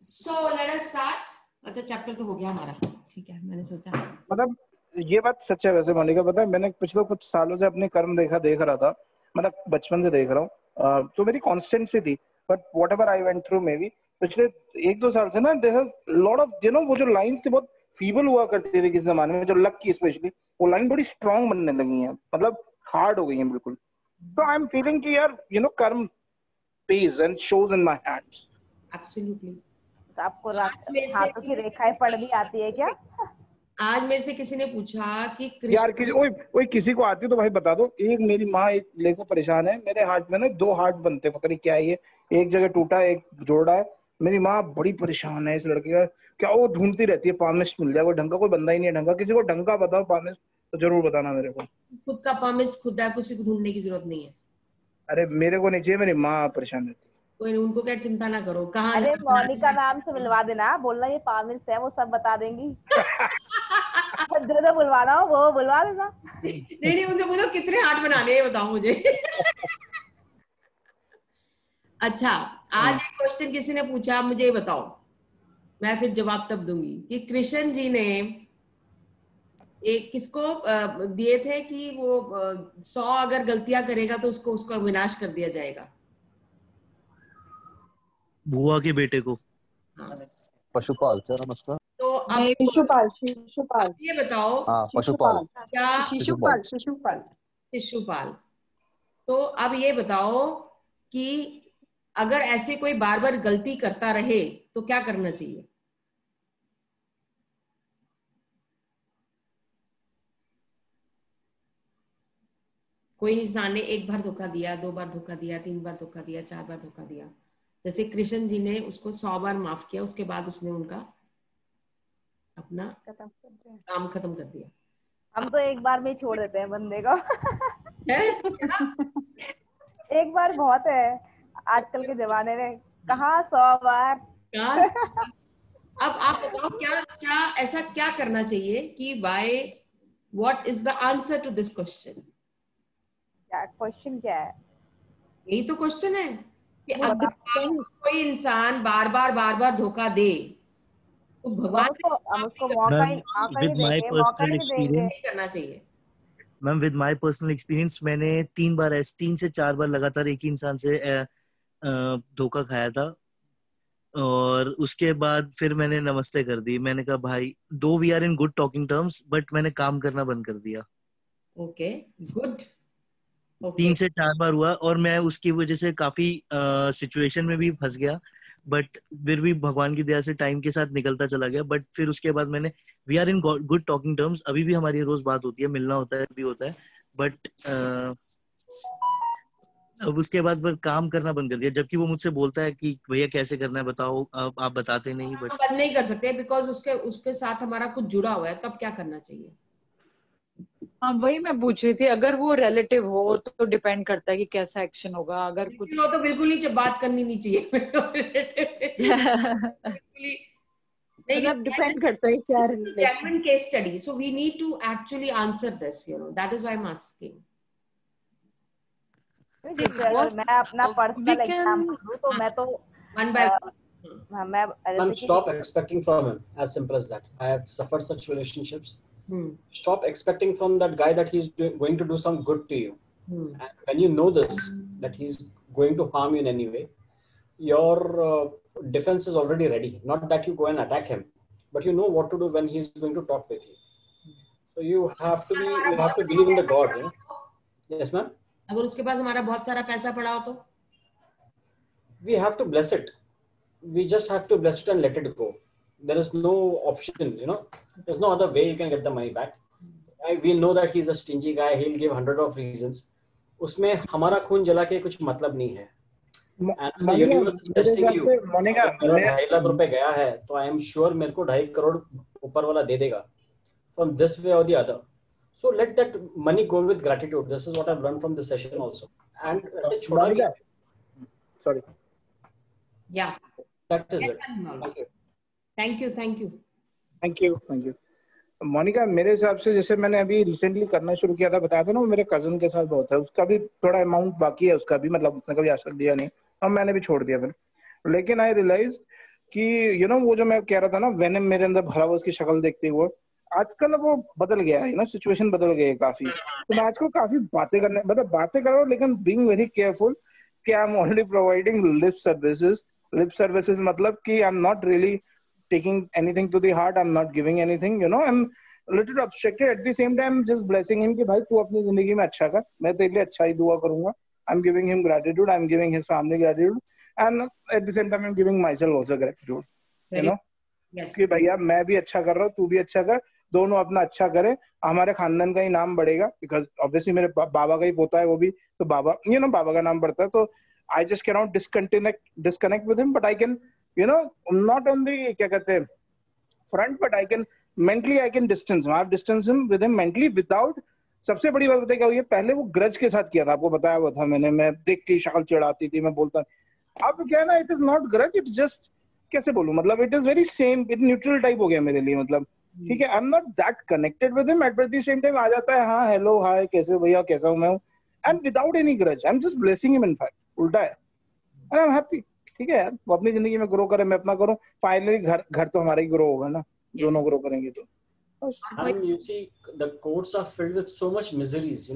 So let us start. अच्छा चैप्टर तो हो गया हमारा, ठीक है। मैंने सोचा मतलब ये बात सच है वैसे मोनिका, पता है मैंने पिछले कुछ सालों से अपने कर्म देख रहा था, मतलब बचपन से देख रहा हूँ, तो मेरी कॉन्स्टेंसी थी। But what ever I went through, may be पिछले 1-2 साल से ना देयर इज लॉट ऑफ वो जो लाइन्स थी बहुत फीबल हुआ करती थी किस जमाने में, जो लक की स्पेशली, वो लाइन बड़ी स्ट्रांग बनने लगी है, मतलब हार्ड हो गई है बिल्कुल। तो आई एम फीलिंग कि यार कर्म page and shows in my hands. Absolutely. आपको हाथों की रेखाएं पढ़ भी आती है क्या? आज मेरे से किसी ने पूछा कि यार ओए किसी को आती है तो भाई बता दो। एक मेरी माँ एक लेको परेशान है, मेरे हाथ में ना 2 हार्ट बनते, पता नहीं क्या है ये, एक जगह टूटा एक जोड़ा है। मेरी माँ बड़ी परेशान है इस लड़के का, क्या वो ढूंढती रहती है पामिस्ट मिल जाए, कोई ढंग का कोई बंदा ही नहीं है ढंग का। किसी को ढंग का बताओ पामिस्ट तो जरूर बताना मेरे को। खुद का पामिस्ट खुद है, किसी को ढूंढने की जरूरत नहीं है। अरे मेरे को नहीं चाहिए, मेरी माँ परेशान रहती है। कोई उनको क्या चिंता ना करो। कहाँ अरे मोनिका मैम से मिलवा देना, बोलना ये पामिस्ट है, वो सब बता देंगी। जो बुलवाना हो वो बुलवा देना। नहीं उनसे बोलो कितने हार्ट बनाने हैं बताओ मुझे। अच्छा आज एक क्वेश्चन किसी ने पूछा, मुझे ये बताओ, मैं फिर जवाब तब दूंगी, कि कृष्ण जी ने एक किसको दिए थे कि वो 100 अगर गलतियां करेगा तो उसका विनाश कर दिया जाएगा। बुआ के बेटे को। पशुपाल, क्या नाम उसका? तो अब शिशुपाल ये बताओ। पशुपाल, क्या? शिशुपाल। तो अब ये बताओ कि अगर ऐसे कोई बार बार गलती करता रहे तो क्या करना चाहिए? कोई इंसान ने 1 बार धोखा दिया, 2 बार धोखा दिया, 3 बार धोखा दिया, 4 बार धोखा दिया, जैसे कृष्ण जी ने उसको 100 बार माफ किया, उसके बाद उसने उनका अपना काम खत्म कर दिया। हम तो 1 बार में ही छोड़ देते हैं बंदे को। एक बार बहुत है आजकल के जमाने में, कहाँ 100 बार। अब आप बताओ क्या ऐसा क्या करना चाहिए कि what is the answer to this question? Question क्या है? यही तो क्वेश्चन है कि अगर कोई इंसान बार बार धोखा दे तो भगवान उसको मौका ही करना चाहिए। Ma'am with my personal experience मैंने 3 से 4 बार लगातार एक ही इंसान से धोखा खाया था, और उसके बाद फिर मैंने नमस्ते कर दी। मैंने कहा भाई दो we are in good talking terms, but मैंने काम करना बंद कर दिया। Okay good. 3 से 4 बार हुआ और मैं उसकी वजह से काफी सिचुएशन में भी फंस गया। बट फिर भी भगवान की दया से टाइम के साथ निकलता चला गया. बट फिर उसके बाद मैंने, we are in good talking terms, अभी भी हमारी रोज बात होती है, मिलना होता है, भी होता है. बट अब उसके बाद फिर काम करना बंद कर दिया, जबकि वो मुझसे बोलता है कि भैया कैसे करना है बताओ, अब आप बताते नहीं. बट बंद नहीं कर सकते बिकॉज उसके साथ हमारा कुछ जुड़ा हुआ है, तब क्या करना चाहिए? हाँ, वही मैं पूछ रही थी, अगर वो रिलेटिव हो तो डिपेंड करता है कि कैसा एक्शन होगा. अगर कुछ हो तो बिल्कुल ही बात करनी नहीं चाहिए. बिल्कुल ही मतलब डिपेंड करता है क्या relation. genuine case study, so we need to actually answer this, that is why I'm asking. अगर मैं अपना पर्सनल एग्जांपल दूं तो मैं तो one by one. Stop expecting from him, as simple as that. I have suffered such relationships. Stop expecting from that guy that he's going to do some good to you. And when you know this, that he's going to harm you in any way, your defense is already ready. Not that you go and attack him, but you know what to do when he's going to talk with you. So you have to believe in the God. Yes, ma'am. अगर उसके पास हमारा बहुत सारा पैसा पड़ा हो तो we have to bless it. We just have to bless it and let it go. There is no option, there's no other way you can get the money back. We know that he's a stingy guy, he'll give 100 of reasons. उसमें हमारा खून जला के कुछ मतलब नहीं है. And the universe is testing you. मेरा 2.5 लाख रुपए गया है तो I am sure मेरे को 2.5 करोड़ ऊपर वाला दे देगा, from this way or the other. So let that money go with gratitude. This is what I've learned from this session also. And छोड़ा भी. Sorry. Yeah. That is yes, it. Thank you. Thank you. Monika, मेरे हिसाब से जैसे मैंने अभी recently करना शुरू किया था, बताया था ना, मेरे कजन के साथ बहुत है, उसका भी थोड़ा अमाउंट बाकी है, उसका भी मतलब उसने कभी आज तक दिया नहीं, और मैंने भी छोड़ दिया फिर. लेकिन आई रियलाइज कि वो जो मैं कह रहा था ना, वेनम मेरे अंदर भरा हुआ उसकी शक्ल देखते हुए, आजकल वो बदल गया है सिचुएशन बदल गई है काफी. तो मैं आजकल काफी बातें कर रहा हूँ, लेकिन बीइंग वेरी केयरफुल कि I am only providing lip services मतलब कि आई am not really taking anything to the heart. I'm not giving anything, I'm a little abstracted. At the same time, just blessing him कि भाई तू अपनी जिंदगी में अच्छा कर, मैं तेरे लिए अच्छा ही दुआ करूंगा. I'm giving him gratitude. I'm giving his family gratitude, and at the same time, I'm giving myself also gratitude. Yes. कि भैया मैं भी अच्छा कर रहा हूँ, तू भी अच्छा कर, दोनों अपना अच्छा करे, हमारे खानदान का ही नाम बढ़ेगा. Because obviously मेरे बाबा का ही पोता है वो भी, तो बाबा बाबा का नाम बढ़ता है. तो I just cannot disconnect with him, but I can not on the क्या कहते हैं front, but I can mentally I can distance him with him mentally without. सबसे बड़ी बात बताइए क्या हुई है, पहले वो ग्रज के साथ किया था, आपको बताया हुआ था मैंने, मैं देख के शक्ल चिढ़ाती थी, मैं बोलता. अब क्या ना, it is not grudge, it's just कैसे बोलूं, मतलब it is very same, it neutral type हो गया मेरे लिए, मतलब ठीक है, I am not that connected with him, at the same time आ जाता है, हाँ हेलो हाय कैसे हो भैया, कैसा हूं मैं, and without any grudge I am just blessing him. In fact उल्टा है, आई एम हैप्पी. ठीक है यार, वो अपनी जिंदगी में ग्रो करे, मैं अपना करूं, फाइनली घर तो हमारा ही ग्रो होगा ना, दोनों ग्रो करेंगे तो. And you see, the courts are filled with so much miseries,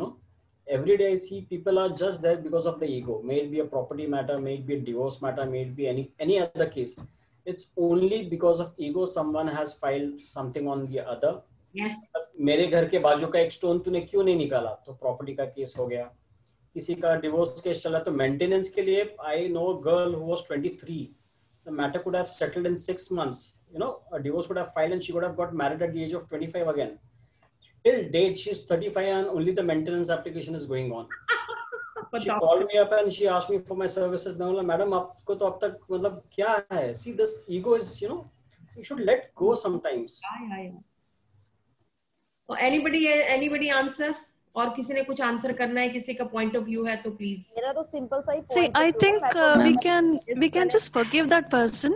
Every day I see people are just there because of the ego. May it be a property matter, may it be a divorce matter, may it be any other case. It's only because of ego someone has filed something on the other. Yes. मेरे घर के बाजू का एक stone तूने क्यों नहीं निकाला, तो प्रॉपर्टी का केस हो गया. किसी का डिवोर्स केस चला तो मेंटेनेंस के लिए, I know a girl who was 23, the matter could have settled in 6 months. A divorce could have filed and she would have got married at the age of 25 again. Till date she's 35 and only the maintenance application is going on. She called me up and she asked me for my services. मैं बोला madam आपको तो अब तक मतलब क्या है, see this ego is, you should let go sometimes. Anybody answer? और किसी ने कुछ आंसर करना है, किसी का पॉइंट ऑफ व्यू है तो प्लीज. मेरा तो सिंपल सा ही point. See, I think we can just forgive that person.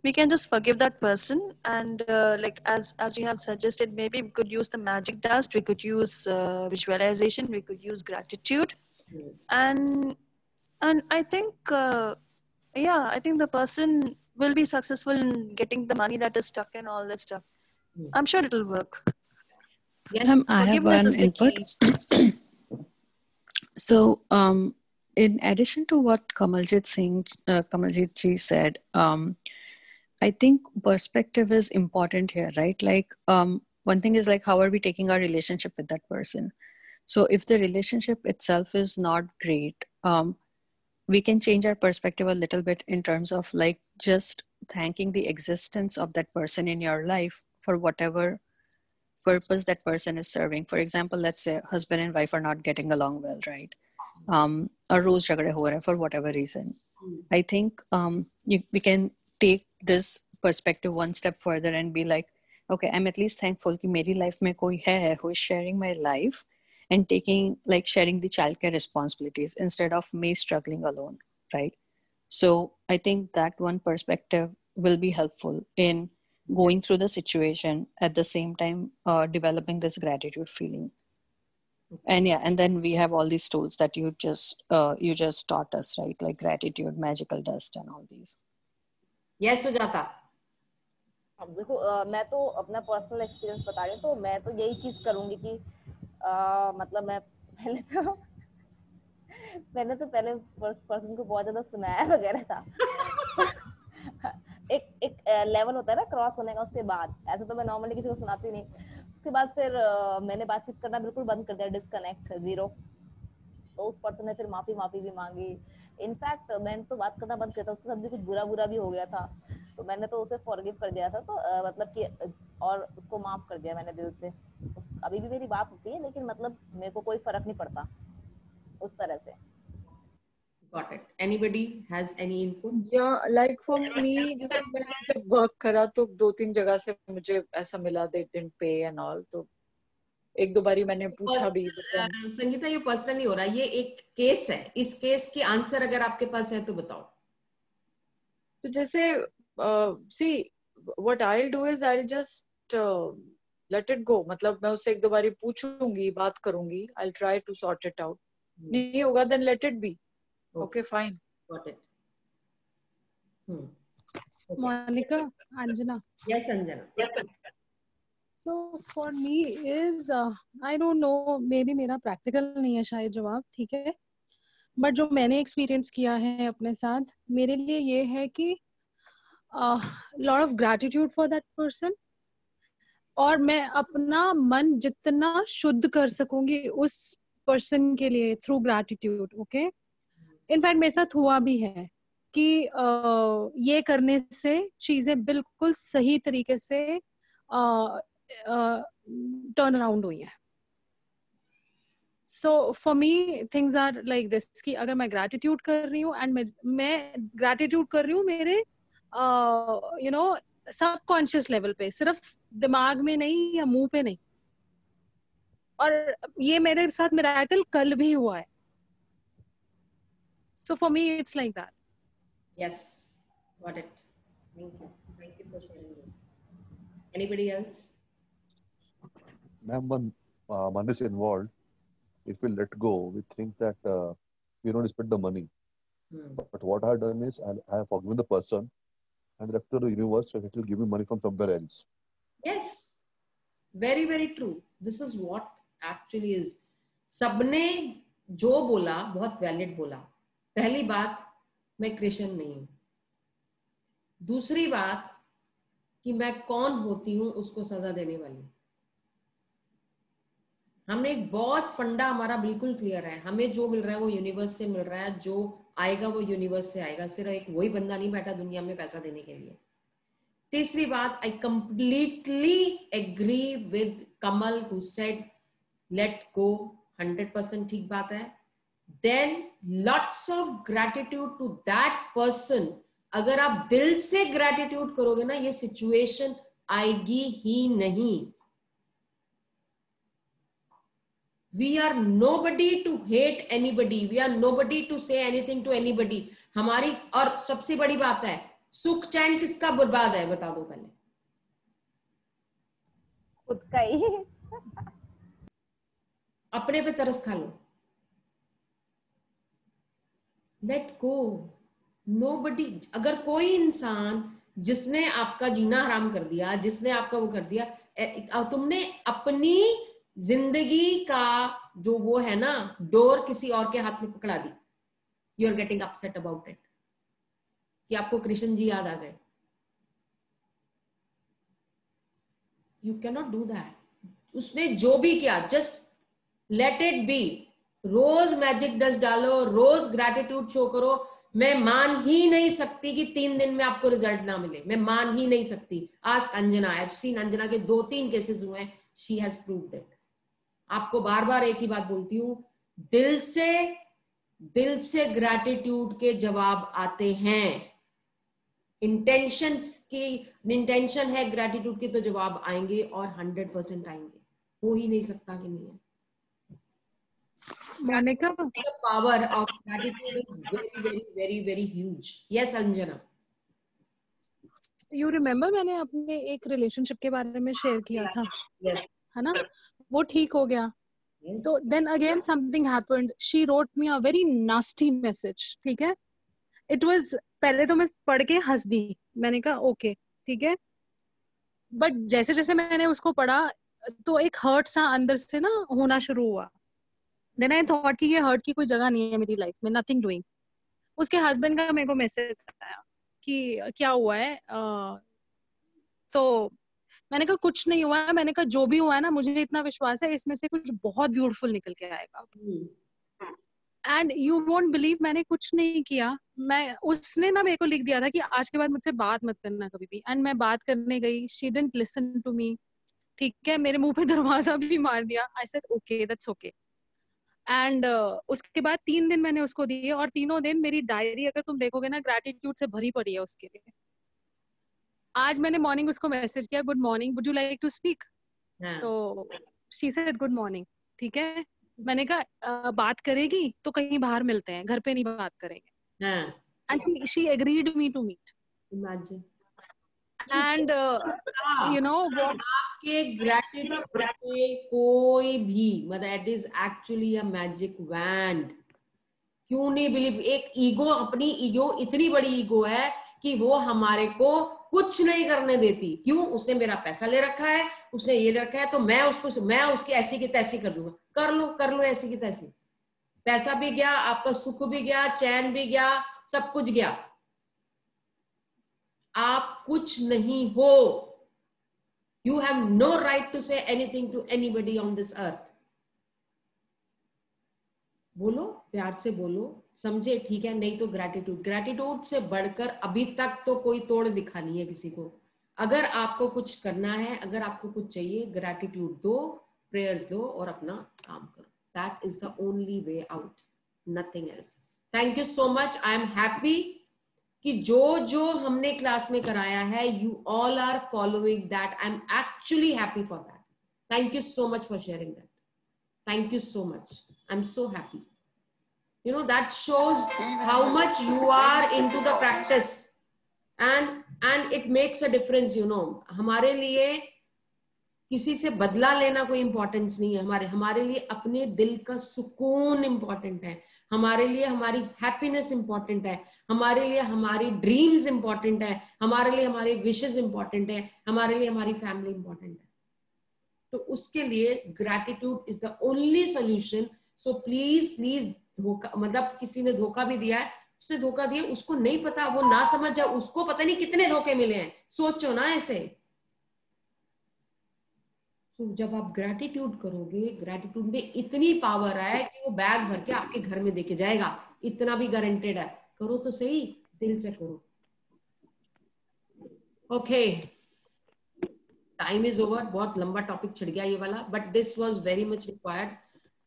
We can just forgive that person, and like as you have suggested, maybe we could use the magic dust, we could use visualization, we could use gratitude, and I think I think the person will be successful in getting the money that is stuck and all that stuff. I'm sure it'll work. Yes. I have one input. So, in addition to what Kamaljeet ji said, I think perspective is important here, right? Like, one thing is like, how are we taking our relationship with that person? So if the relationship itself is not great, we can change our perspective a little bit in terms of like just thanking the existence of that person in your life for whatever purpose that person is serving. For example, let's say husband and wife are not getting along well, right? Or रोज झगड़े हो रहे हैं for whatever reason. I think we can take this perspective one step further and be like, okay, I'm at least thankful कि मेरी life में कोई है who is sharing my life and sharing the childcare responsibilities instead of me struggling alone, right? So I think that one perspective will be helpful in going through the situation at the same time developing this gratitude feeling. And yeah, and then we have all these tools that you just taught us, right? Like gratitude, magical dust, and all these. Yes, Sujata. अब देखो मैं तो अपना personal experience बता रही हूँ, तो मैं तो यही चीज करूंगी कि मतलब मैं मैंने तो पहले पर्सन को बहुत ज्यादा सुनाया वगैरह था एक लेवल होता है ना क्रॉस होने का, उसके बाद ऐसे तो मैं नॉर्मली किसी को सुनाती नहीं। उसके बाद फिर मैंने बातचीत करना बिल्कुल बंद कर दिया, डिस्कनेक्ट, जीरो। तो उस पर्सन ने फिर माफी भी मांगी। इनफैक्ट मैंने तो बात करना बंद किया था, उसके साथ भी कुछ बुरा भी हो गया था, तो मैंने तो उसे फॉरगिव कर दिया था, तो मतलब कि और उसको माफ कर दिया मैंने दिल से। अभी भी मेरी बात होती है, लेकिन मतलब मेरे को कोई फर्क नहीं पड़ता उस तरह से। Got it. Anybody has any input? Yeah, like for me, जैसे मैंने जब वर्क करा तो 2-3 जगह से मुझे ऐसा मिला they didn't pay and all, तो एक दो बारी मैंने पूछा भी। संगीता, ये पर्सनली हो रहा है, ये एक केस है, इस केस की आंसर अगर आपके पास है तो बताओ। तो जैसे see what I'll do is I'll just let it go, मतलब मैं उससे एक दो बारी पूछूंगी, बात करूंगी, I'll try to sort it out। नहीं होगा then let it be। Okay, fine. Got it. Okay. Monica, Anjana. Yes, Anjana. So for me is I don't know, maybe मेरा practical नहीं है शायद जवाब, ठीक है, but जो मैंने experience किया है अपने साथ, मेरे लिए ये है कि lot of gratitude for that person, और मैं अपना मन जितना शुद्ध कर सकूंगी उस person के लिए through gratitude, okay? इनफैक्ट मेरे साथ हुआ भी है कि ये करने से चीजें बिल्कुल सही तरीके से टर्न अराउंड हुई है। So for me things are like this कि अगर मैं ग्रैटिट्यूड कर रही हूँ एंड मैं ग्रैटिट्यूड कर रही हूँ मेरे यू नो सबकॉन्शियस लेवल पे, सिर्फ दिमाग में नहीं या मुंह पे नहीं। और ये मेरे साथ मिरेकल कल भी हुआ है। So for me, it's like that. Yes, got it. Thank you for sharing this. Anybody else? Ma'am, when money is involved, if we let go, we think that we don't spend the money. But what I have done is I have forgiven the person and left to the universe, so it will give me money from somewhere else. Yes, very, very true. This is what actually is. सबने जो बोला बहुत valid बोला। पहली बात, मैं Christian नहीं हूं। दूसरी बात कि मैं कौन होती हूं उसको सजा देने वाली। हमने एक बहुत फंडा हमारा बिल्कुल क्लियर है, हमें जो मिल रहा है वो यूनिवर्स से मिल रहा है, जो आएगा वो यूनिवर्स से आएगा, सिर्फ एक वही बंदा नहीं बैठा दुनिया में पैसा देने के लिए। तीसरी बात, I completely agree with Kamal who said let go, 100% ठीक बात है। Then lots of gratitude to that person। अगर आप दिल से gratitude करोगे ना, ये situation आएगी ही नहीं। We are nobody to hate anybody, we are nobody to say anything to anybody। हमारी, और सबसे बड़ी बात है, सुख चैन किसका बर्बाद है बता दो पहले। खुद का ही। अपने पे तरस खा लो। Let go, nobody. अगर कोई इंसान जिसने आपका जीना हराम कर दिया, जिसने आपका वो कर दिया, तुमने अपनी जिंदगी का जो वो है ना डोर किसी और के हाथ में पकड़ा दी, you are getting upset about it कि आपको कृष्ण जी याद आ गए। You can not do that. उसने जो भी किया, जस्ट लेट इट बी। रोज मैजिक डस्ट डालो, रोज ग्रैटिट्यूड शो करो। मैं मान ही नहीं सकती कि 3 दिन में आपको रिजल्ट ना मिले, मैं मान ही नहीं सकती। Ask Anjana, I have seen Anjana के 2-3 केसेस हुए हैं, शी हैज प्रूव्ड इट। आपको बार बार एक ही बात बोलती हूँ, दिल से ग्रैटिट्यूड के जवाब आते हैं। इंटेंशन है ग्रैटिट्यूड के तो जवाब आएंगे, और 100% आएंगे। हो ही नहीं सकता कि नहीं है। Monica, the power of gratitude is very very very very huge. Yes Anjana, you remember मैंने अपने एक रिलेशनशिप के बारे में शेयर किया था, yes है ना? वो ठीक हो गया, yes तो then again something happened, she wrote me a very nasty message, ठीक है? इट वाज, पहले तो मैं पढ़ के हंस दी, मैंने कहा ओके ठीक है, बट जैसे जैसे मैंने उसको पढ़ा तो एक हर्ट सा अंदर से ना होना शुरू हुआ। देन आई थॉट कि ये हर्ट की कोई जगह नहीं है मेरी लाइफ में, नथिंग डूइंग। उसके हस्बैंड का मेरे को मैसेज आया कि क्या हुआ है, तो मैंने कहा कुछ नहीं हुआ है, मैंने कहा जो भी हुआ है ना, मुझे इतना विश्वास है इसमें से कुछ बहुत ब्यूटीफुल निकल के आएगा। एंड यू वोंट बिलीव, मैंने कुछ नहीं किया, मैं, उसने ना मेरे को लिख दिया था कि आज के बाद मुझसे बात मत करना कभी भी। एंड मैं बात करने गई, she didn't listen to me, ठीक है, मेरे मुंह पे दरवाजा भी मार दिया। I said okay that's okay. And उसके बाद 3 दिन मैंने उसको दिए, और तीनों दिन मेरी डायरी अगर तुम देखोगे ना, ग्रैटिट्यूड से भरी पड़ी है उसके लिए। आज मैंने मॉर्निंग उसको मैसेज किया, good morning, would you like to speak? तो शी सेड गुड मॉर्निंग, ठीक है। मैंने कहा बात करेगी तो कहीं बाहर मिलते हैं, घर पे नहीं बात करेंगे। And she agreed me to meet. Imagine. And you know आपके ग्रैटिट्यूड पे कोई भी, मतलब it is actually a magic wand. क्यों नहीं बिलीव? एक ईगो, अपनी ईगो इतनी बड़ी ईगो है कि वो हमारे को कुछ नहीं करने देती। क्यों? उसने मेरा पैसा ले रखा है, उसने ये रखा है, तो मैं उसकी ऐसी की तैसी कर दूंगा। कर लो ऐसी की तैसी। पैसा भी गया, आपका सुख भी गया, चैन भी गया, सब कुछ गया। आप कुछ नहीं हो। You have no right to say anything to anybody on this earth. बोलो, प्यार से बोलो, समझे? ठीक है? नहीं तो ग्रैटिट्यूड से बढ़कर अभी तक तो कोई तोड़ दिखा नहीं है किसी को। अगर आपको कुछ करना है, अगर आपको कुछ चाहिए, ग्रैटिट्यूड दो, प्रेयर्स दो और अपना काम करो। That is the only way out, nothing else. Thank you so much. I am happy कि जो हमने क्लास में कराया है, you all are following that. I'm actually happy for that. Thank you so much for sharing that. Thank you so much. I'm so happy. You know, that shows how much you are into the practice, and it makes a difference. You know, हमारे लिए किसी से बदला लेना कोई importance नहीं है। हमारे लिए अपने दिल का सुकून इंपॉर्टेंट है, हमारे लिए हमारी हैप्पीनेस इंपॉर्टेंट है, हमारे लिए हमारी ड्रीम्स इंपॉर्टेंट है, हमारे लिए हमारे विशेस इंपॉर्टेंट है, हमारे लिए हमारी फैमिली इंपॉर्टेंट है। तो उसके लिए gratitude is the only solution. So please धोखा, मतलब किसी ने धोखा भी दिया है, उसने धोखा दिया, उसको नहीं पता, वो ना समझ जाए, उसको पता नहीं कितने धोखे मिले हैं। सोचो ना ऐसे। तो जब आप ग्रैटिट्यूड करोगे, ग्रैटिट्यूड में इतनी पावर है कि वो बैग भर के आपके घर में देके जाएगा, इतना भी गारंटेड है। करो तो सही, दिल से करो। Okay, time is over. बहुत लंबा टॉपिक छिड़ गया ये वाला, but this was very much required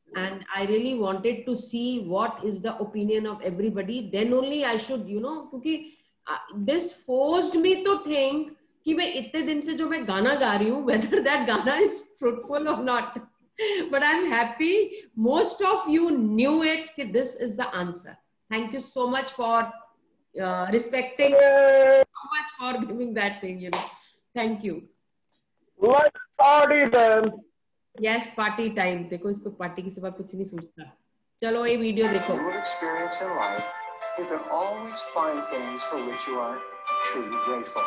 and I really wanted to see what is the opinion of everybody. Then only I should, you know, क्योंकि this forced me to think कि मैं इतने दिन से जो मैं गाना गा रही हूँ, whether that गाना is fruitful or not. But I'm happy most of you knew it कि this is the answer. Thank you so much for respecting, so much for giving that thing, you know. Thank you. Let's party then. Yes, party time. देखो, इसको party के सिवा कुछ नहीं सोचता। चलो ये वीडियो देखो। You will experience in life, you can always find things for which you are truly grateful.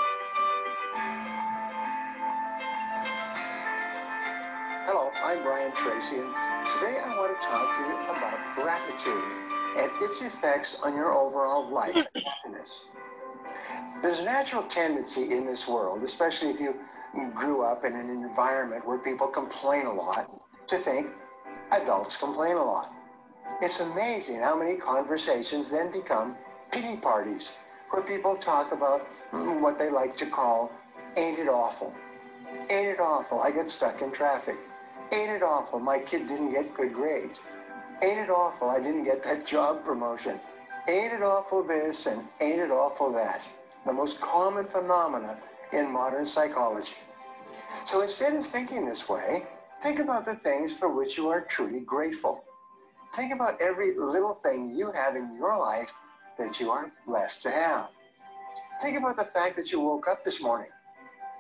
Hello, I'm Brian Tracy, and today I want to talk to you about gratitude and its effects on your overall life and happiness. There's a natural tendency in this world, especially if you grew up in an environment where people complain a lot, to think adults complain a lot. It's amazing how many conversations then become pity parties, where people talk about what they like to call, ain't it awful? Ain't it awful, I get stuck in traffic. Ain't it awful, my kid didn't get good grades. Ain't it awful, I didn't get that job promotion. Ain't it awful this and ain't it awful that? The most common phenomena in modern psychology. So instead of thinking this way, think about the things for which you are truly grateful. Think about every little thing you have in your life that you are blessed to have. Think about the fact that you woke up this morning.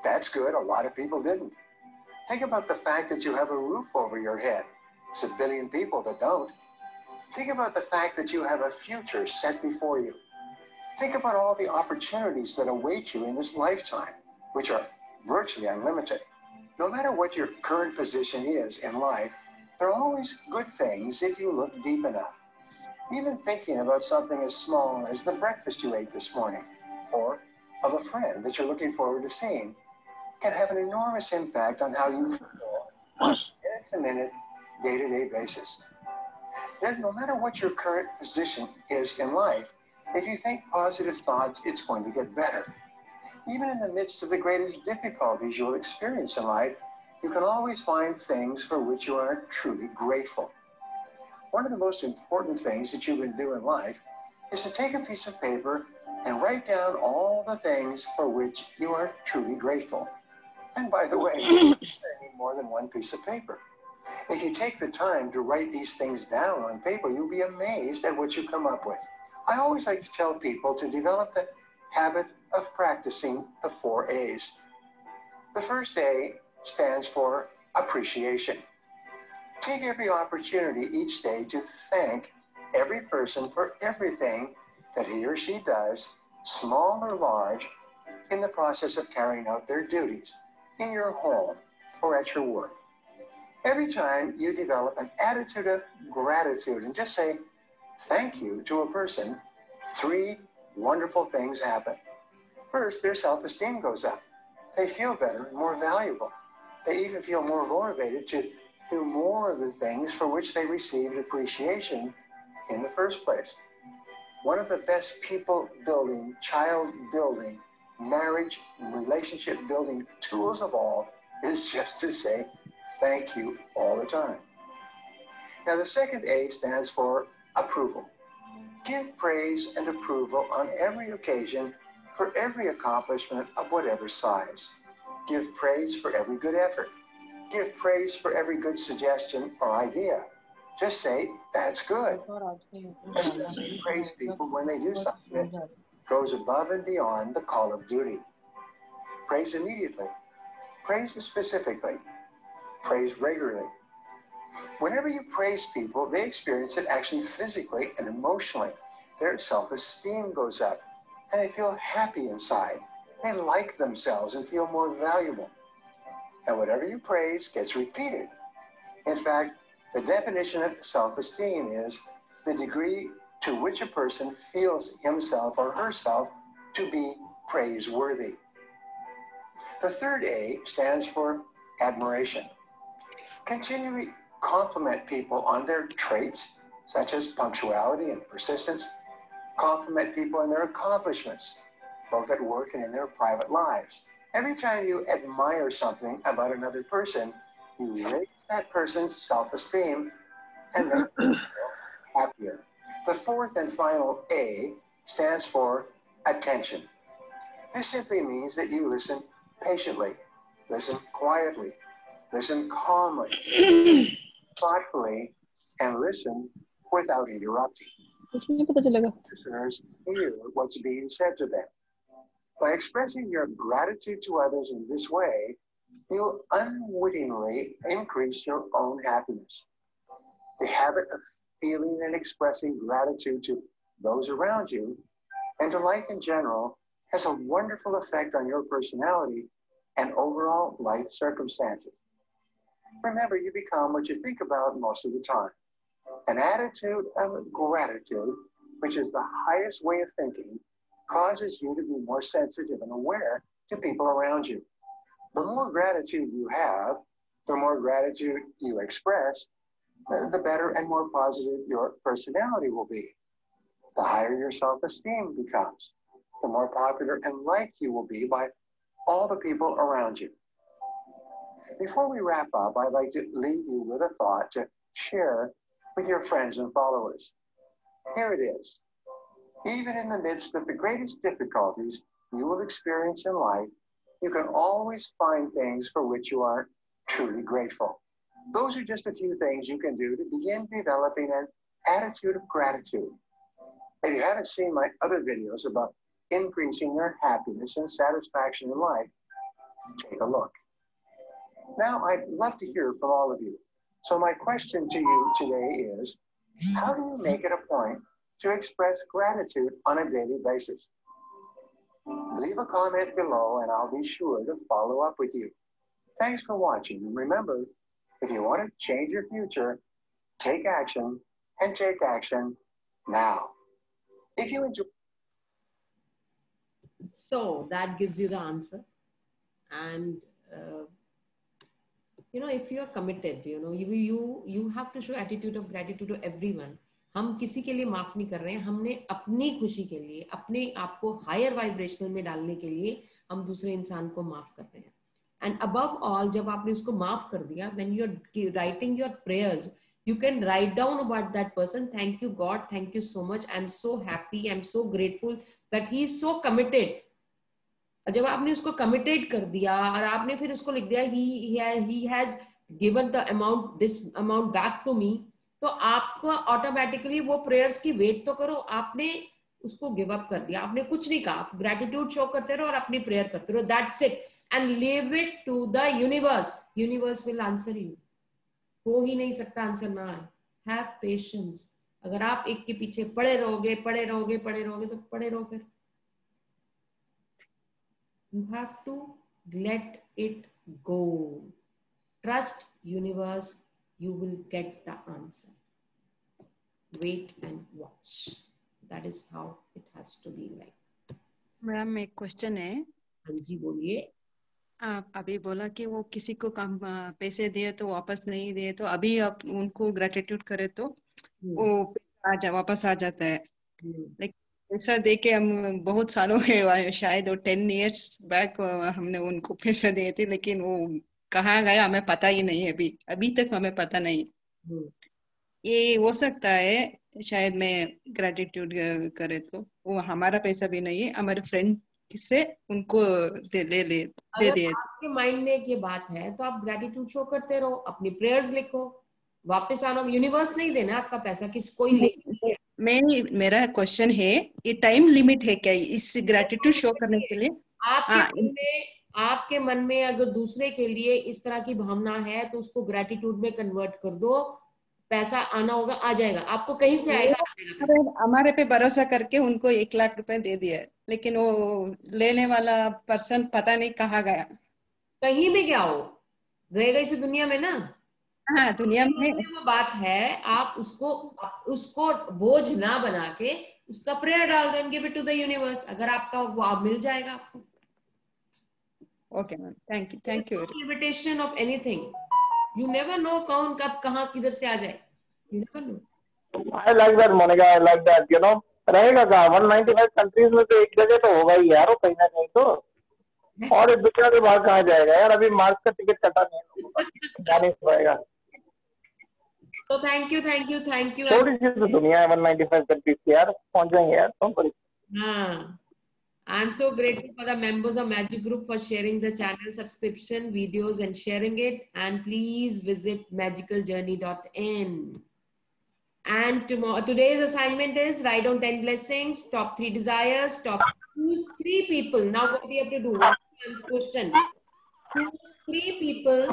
That's good, a lot of people didn't. Think about the fact that you have a roof over your head. It's a billion people that don't. Think about the fact that you have a future set before you. Think about all the opportunities that await you in this lifetime, which are virtually unlimited. No matter what your current position is in life, there are always good things if you look deep enough. Even thinking about something as small as the breakfast you ate this morning, or of a friend that you're looking forward to seeing, can have an enormous impact on how you feel on a minute-to-minute, day-to-day basis. Then, no matter what your current position is in life, if you think positive thoughts, it's going to get better. Even in the midst of the greatest difficulties you'll experience in life, you can always find things for which you are truly grateful. One of the most important things that you can do in life is to take a piece of paper and write down all the things for which you are truly grateful. And by the way, you need more than one piece of paper. If you take the time to write these things down on paper, you'll be amazed at what you come up with. I always like to tell people to develop the habit of practicing the 4 A's. The first A stands for appreciation. Take every opportunity each day to thank every person for everything that he or she does, small or large, in the process of carrying out their duties in your home or at your work. Every time you develop an attitude of gratitude and just say thank you to a person, 3 wonderful things happen. First, their self-esteem goes up. They feel better and more valuable. They even feel more motivated to do more of the things for which they received appreciation in the first place. One of the best people building, child building, marriage, relationship building tools of all is just to say thank you all the time. Now, the second A stands for approval. Give praise and approval on every occasion for every accomplishment of whatever size. Give praise for every good effort. Give praise for every good suggestion or idea. Just say, that's good. Especially praise people when they do something that goes above and beyond the call of duty. Praise immediately. Praise specifically. Praise regularly. Whenever you praise people, they experience it actually physically and emotionally. Their self-esteem goes up, and they feel happy inside. They like themselves and feel more valuable. And whatever you praise gets repeated. In fact, the definition of self-esteem is the degree to which a person feels himself or herself to be praiseworthy. The third A stands for admiration. Continually compliment people on their traits, such as punctuality and persistence. Compliment people on their accomplishments, both at work and in their private lives. Every time you admire something about another person, you raise that person's self-esteem and make them feel happier. The fourth and final A stands for attention. This simply means that you listen patiently, listen quietly, listen calmly, thoughtfully, and listen without interrupting. Listeners hear what's being said to them. By expressing your gratitude to others in this way, you'll unwittingly increase your own happiness. The habit of feeling and expressing gratitude to those around you and to life in general has a wonderful effect on your personality and overall life circumstances. Remember, you become what you think about most of the time. An attitude of gratitude, which is the highest way of thinking, causes you to be more sensitive and aware to people around you. The more gratitude you have, the more gratitude you express, the better and more positive your personality will be. The higher your self-esteem becomes, the more popular and liked you will be by all the people around you. Before we wrap up, I'd like to leave you with a thought to share with your friends and followers. Here it is. Even in the midst of the greatest difficulties you will experience in life, you can always find things for which you are truly grateful. Those are just a few things you can do to begin developing an attitude of gratitude. If you haven't seen my other videos about increasing your happiness and satisfaction in life, take a look. Now, I'd love to hear from all of you. So my question to you today is, how do you make it a point to express gratitude on a daily basis? Leave a comment below and I'll be sure to follow up with you. Thanks for watching. And remember, if you want to change your future, take action and take action now. If you enjoy. So that gives you the answer. And you know, if you are committed, you know, you have to show attitude of gratitude to everyone. हम किसी के लिए माफ नहीं कर रहे हैं, हमने अपनी खुशी के लिए, अपने आप को हायर वाइब्रेशनल में डालने के लिए हम दूसरे इंसान को माफ कर रहे हैं. एंड अबव ऑल, जब आपने उसको माफ कर दिया, when you are writing your prayers, you can write down about that person, thank you God, thank you so much, I'm so happy, I'm so grateful that he is so committed. जब आपने उसको committed कर दिया और आपने फिर उसको लिख दिया he has given the amount, this amount back to me, तो आपको ऑटोमेटिकली वो प्रेयर्स की वेट तो करो. आपने उसको गिव अप कर दिया, आपने कुछ नहीं कहा, आप ग्रेटिट्यूड शो करते रहो और अपनी प्रेयर करते रहो. That's it. And leave it to the universe. Universe will answer you. हो ही नहीं सकता आंसर ना आए. Have patience. अगर आप एक के पीछे पड़े रहोगे तो पड़े रहो. फिर you have to let it go. Trust universe, you will get the answer. Wait and watch. That is how it has to be like. Madam, एक क्वेश्चन है. हाँ जी, बोलिए. आप अभी बोला कि वो किसी को कम पैसे दिए तो वापस नहीं दिए, तो अभी आप उनको ग्रेटिट्यूड करे तो वो वापस आ जाता है. लेकिन पैसा दे के हम बहुत सालों के, शायद वो 10 years बैक हमने उनको पैसा दिए थे, लेकिन वो कहाँ गया हमें पता ही नहीं. अभी तक हमें पता नहीं. ये हो सकता है शायद मैं ग्रेटिट्यूड करे तो वो हमारा पैसा भी नहीं है, हमारे फ्रेंड से उनको दे दिए. आपके माइंड में ये बात है तो आप ग्रेटिट्यूड शो करते रहो, अपनी प्रेयर्स लिखो, वापस आना. यूनिवर्स नहीं देना आपका पैसा, कोई नहीं. मेरा क्वेश्चन है, ये टाइम लिमिट है क्या इस ग्रेटिट्यूड शो करने के लिए? आपके मन में अगर दूसरे के लिए इस तरह की भावना है तो उसको ग्रेटिट्यूड में कन्वर्ट कर दो. पैसा आना होगा, आ जाएगा. आपको कहीं से आएगा. हमारे पे भरोसा करके उनको 1 लाख रुपए दे दिया, लेकिन वो लेने वाला पर्सन पता नहीं कहाँ गया. कहीं भी गया हो, रहेगा इस दुनिया में ना. हाँ, दुनिया में वो बात है. आप उसको बोझ ना बना के उसका प्रेयर डाल दो, give it to the universe. अगर आपका वो आप मिल जाएगा आपको. Okay, ma'am. Thank you. Limitation of anything. You never know कौन कब कहाँ किधर से आ जाए. You never know. I like that, Monica. I like that. You know, रहेगा कहाँ? 195 कंट्रीज में तो एक जगह तो होगा ही यार, कहीं ना कहीं तो. और इस दुनिया के बाहर कहाँ जाएगा यार? अभी मार्च का टिकट कटा नहीं, जा नहीं पाएगा. So thank you. थोड़ी सी तो दुनिया है 195 कंट्रीज की यार, पहुंच जाएंगे यार. हाँ. I'm so grateful for the members of Magic Group for sharing the channel subscription videos and sharing it. And please visit magicaljourney.in. And today's assignment is write down 10 blessings, top 3 desires, choose 3 people. Now what do you have to do? One question. Choose 3 people.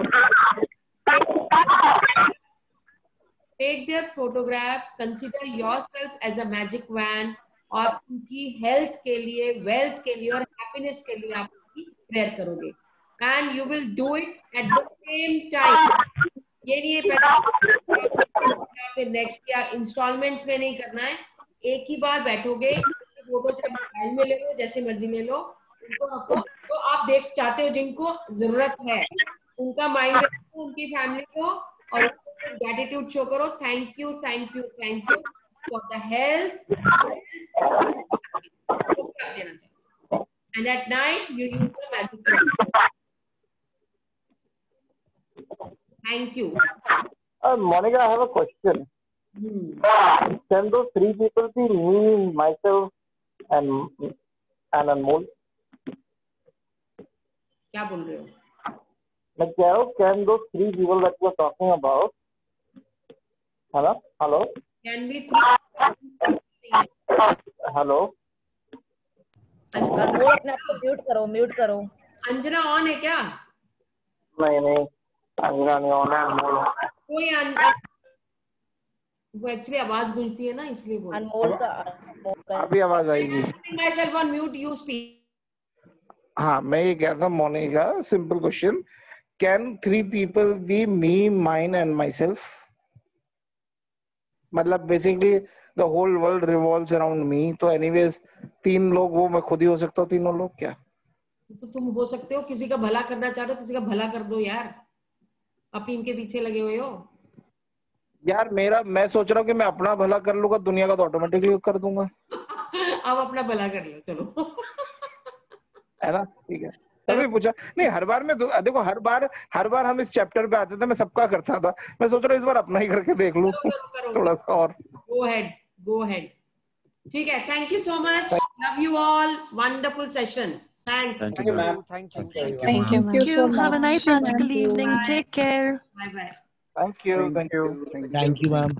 Take their photograph. Consider yourself as a magic wand. और उनकी health के लिए, wealth के लिए और happiness के लिए आप उनकी प्रेयर करोगे. And you will do it at the same time. ये नहीं है फिर नेक्स्ट या इंस्टॉलमेंट्स में नहीं करना है. एक ही बार बैठोगे, फोटो चाहे मोबाइल में ले लो, जैसे मर्जी ले लो, उनको रखो. तो आप चाहते हो जिनको जरूरत है उनका माइंड रखो, उनकी फैमिली को, और Gratitude show करो. Thank you for the health. And at night you use the magic wand. Thank you. Monica, I have a question. Can those three people be me, myself, and Anmol? क्या बोल रहे हो? मैं कह रहा हूँ, can those three people that you are talking about? Hello? Can be three. Hello? अनमोल अपने आप को म्यूट करो. अंजना ऑन है क्या? नहीं, अंजना नहीं ऑन है, अनमोल ऑन है. कोई वो एक्चुअली आवाज गूंजती है ना, इसलिए बोल. अनमोल का अभी आवाज आएगी. Myself on mute, you speak. हाँ, मैं ये कह था Monica, simple question, can 3 people be me, mine and myself? मतलब basically the whole world revolves around me, तो एनीवेज 3 लोग वो मैं खुद ही हो सकता हूँ, तीनों लोग क्या? तो तुम हो सकते हो, किसी का भला करना चाह रहे हो, किसी का भला कर दो यार, अफीम के पीछे लगे हुए हो यार. मैं सोच रहा हूँ कि मैं अपना भला कर लूंगा, दुनिया का तो ऑटोमेटिकली कर दूंगा. अब अपना भला कर लो, चलो. है ना? ठीक है. तभी पूछा. नहीं, हर बार में देखो, हर बार हम इस चैप्टर पे आते थे, मैं सबका करता था. मैं सोच रहा हूँ इस बार अपना ही करके देख लूं थोड़ा सा और. Go ahead. ठीक है. Thank you so much. Love you all. Wonderful session. Thanks. Thank you, ma'am. Thank you. Thank you, ma'am. So Have a nice magical evening. Bye. Take care. Bye bye. Thank you. Thank you, ma'am.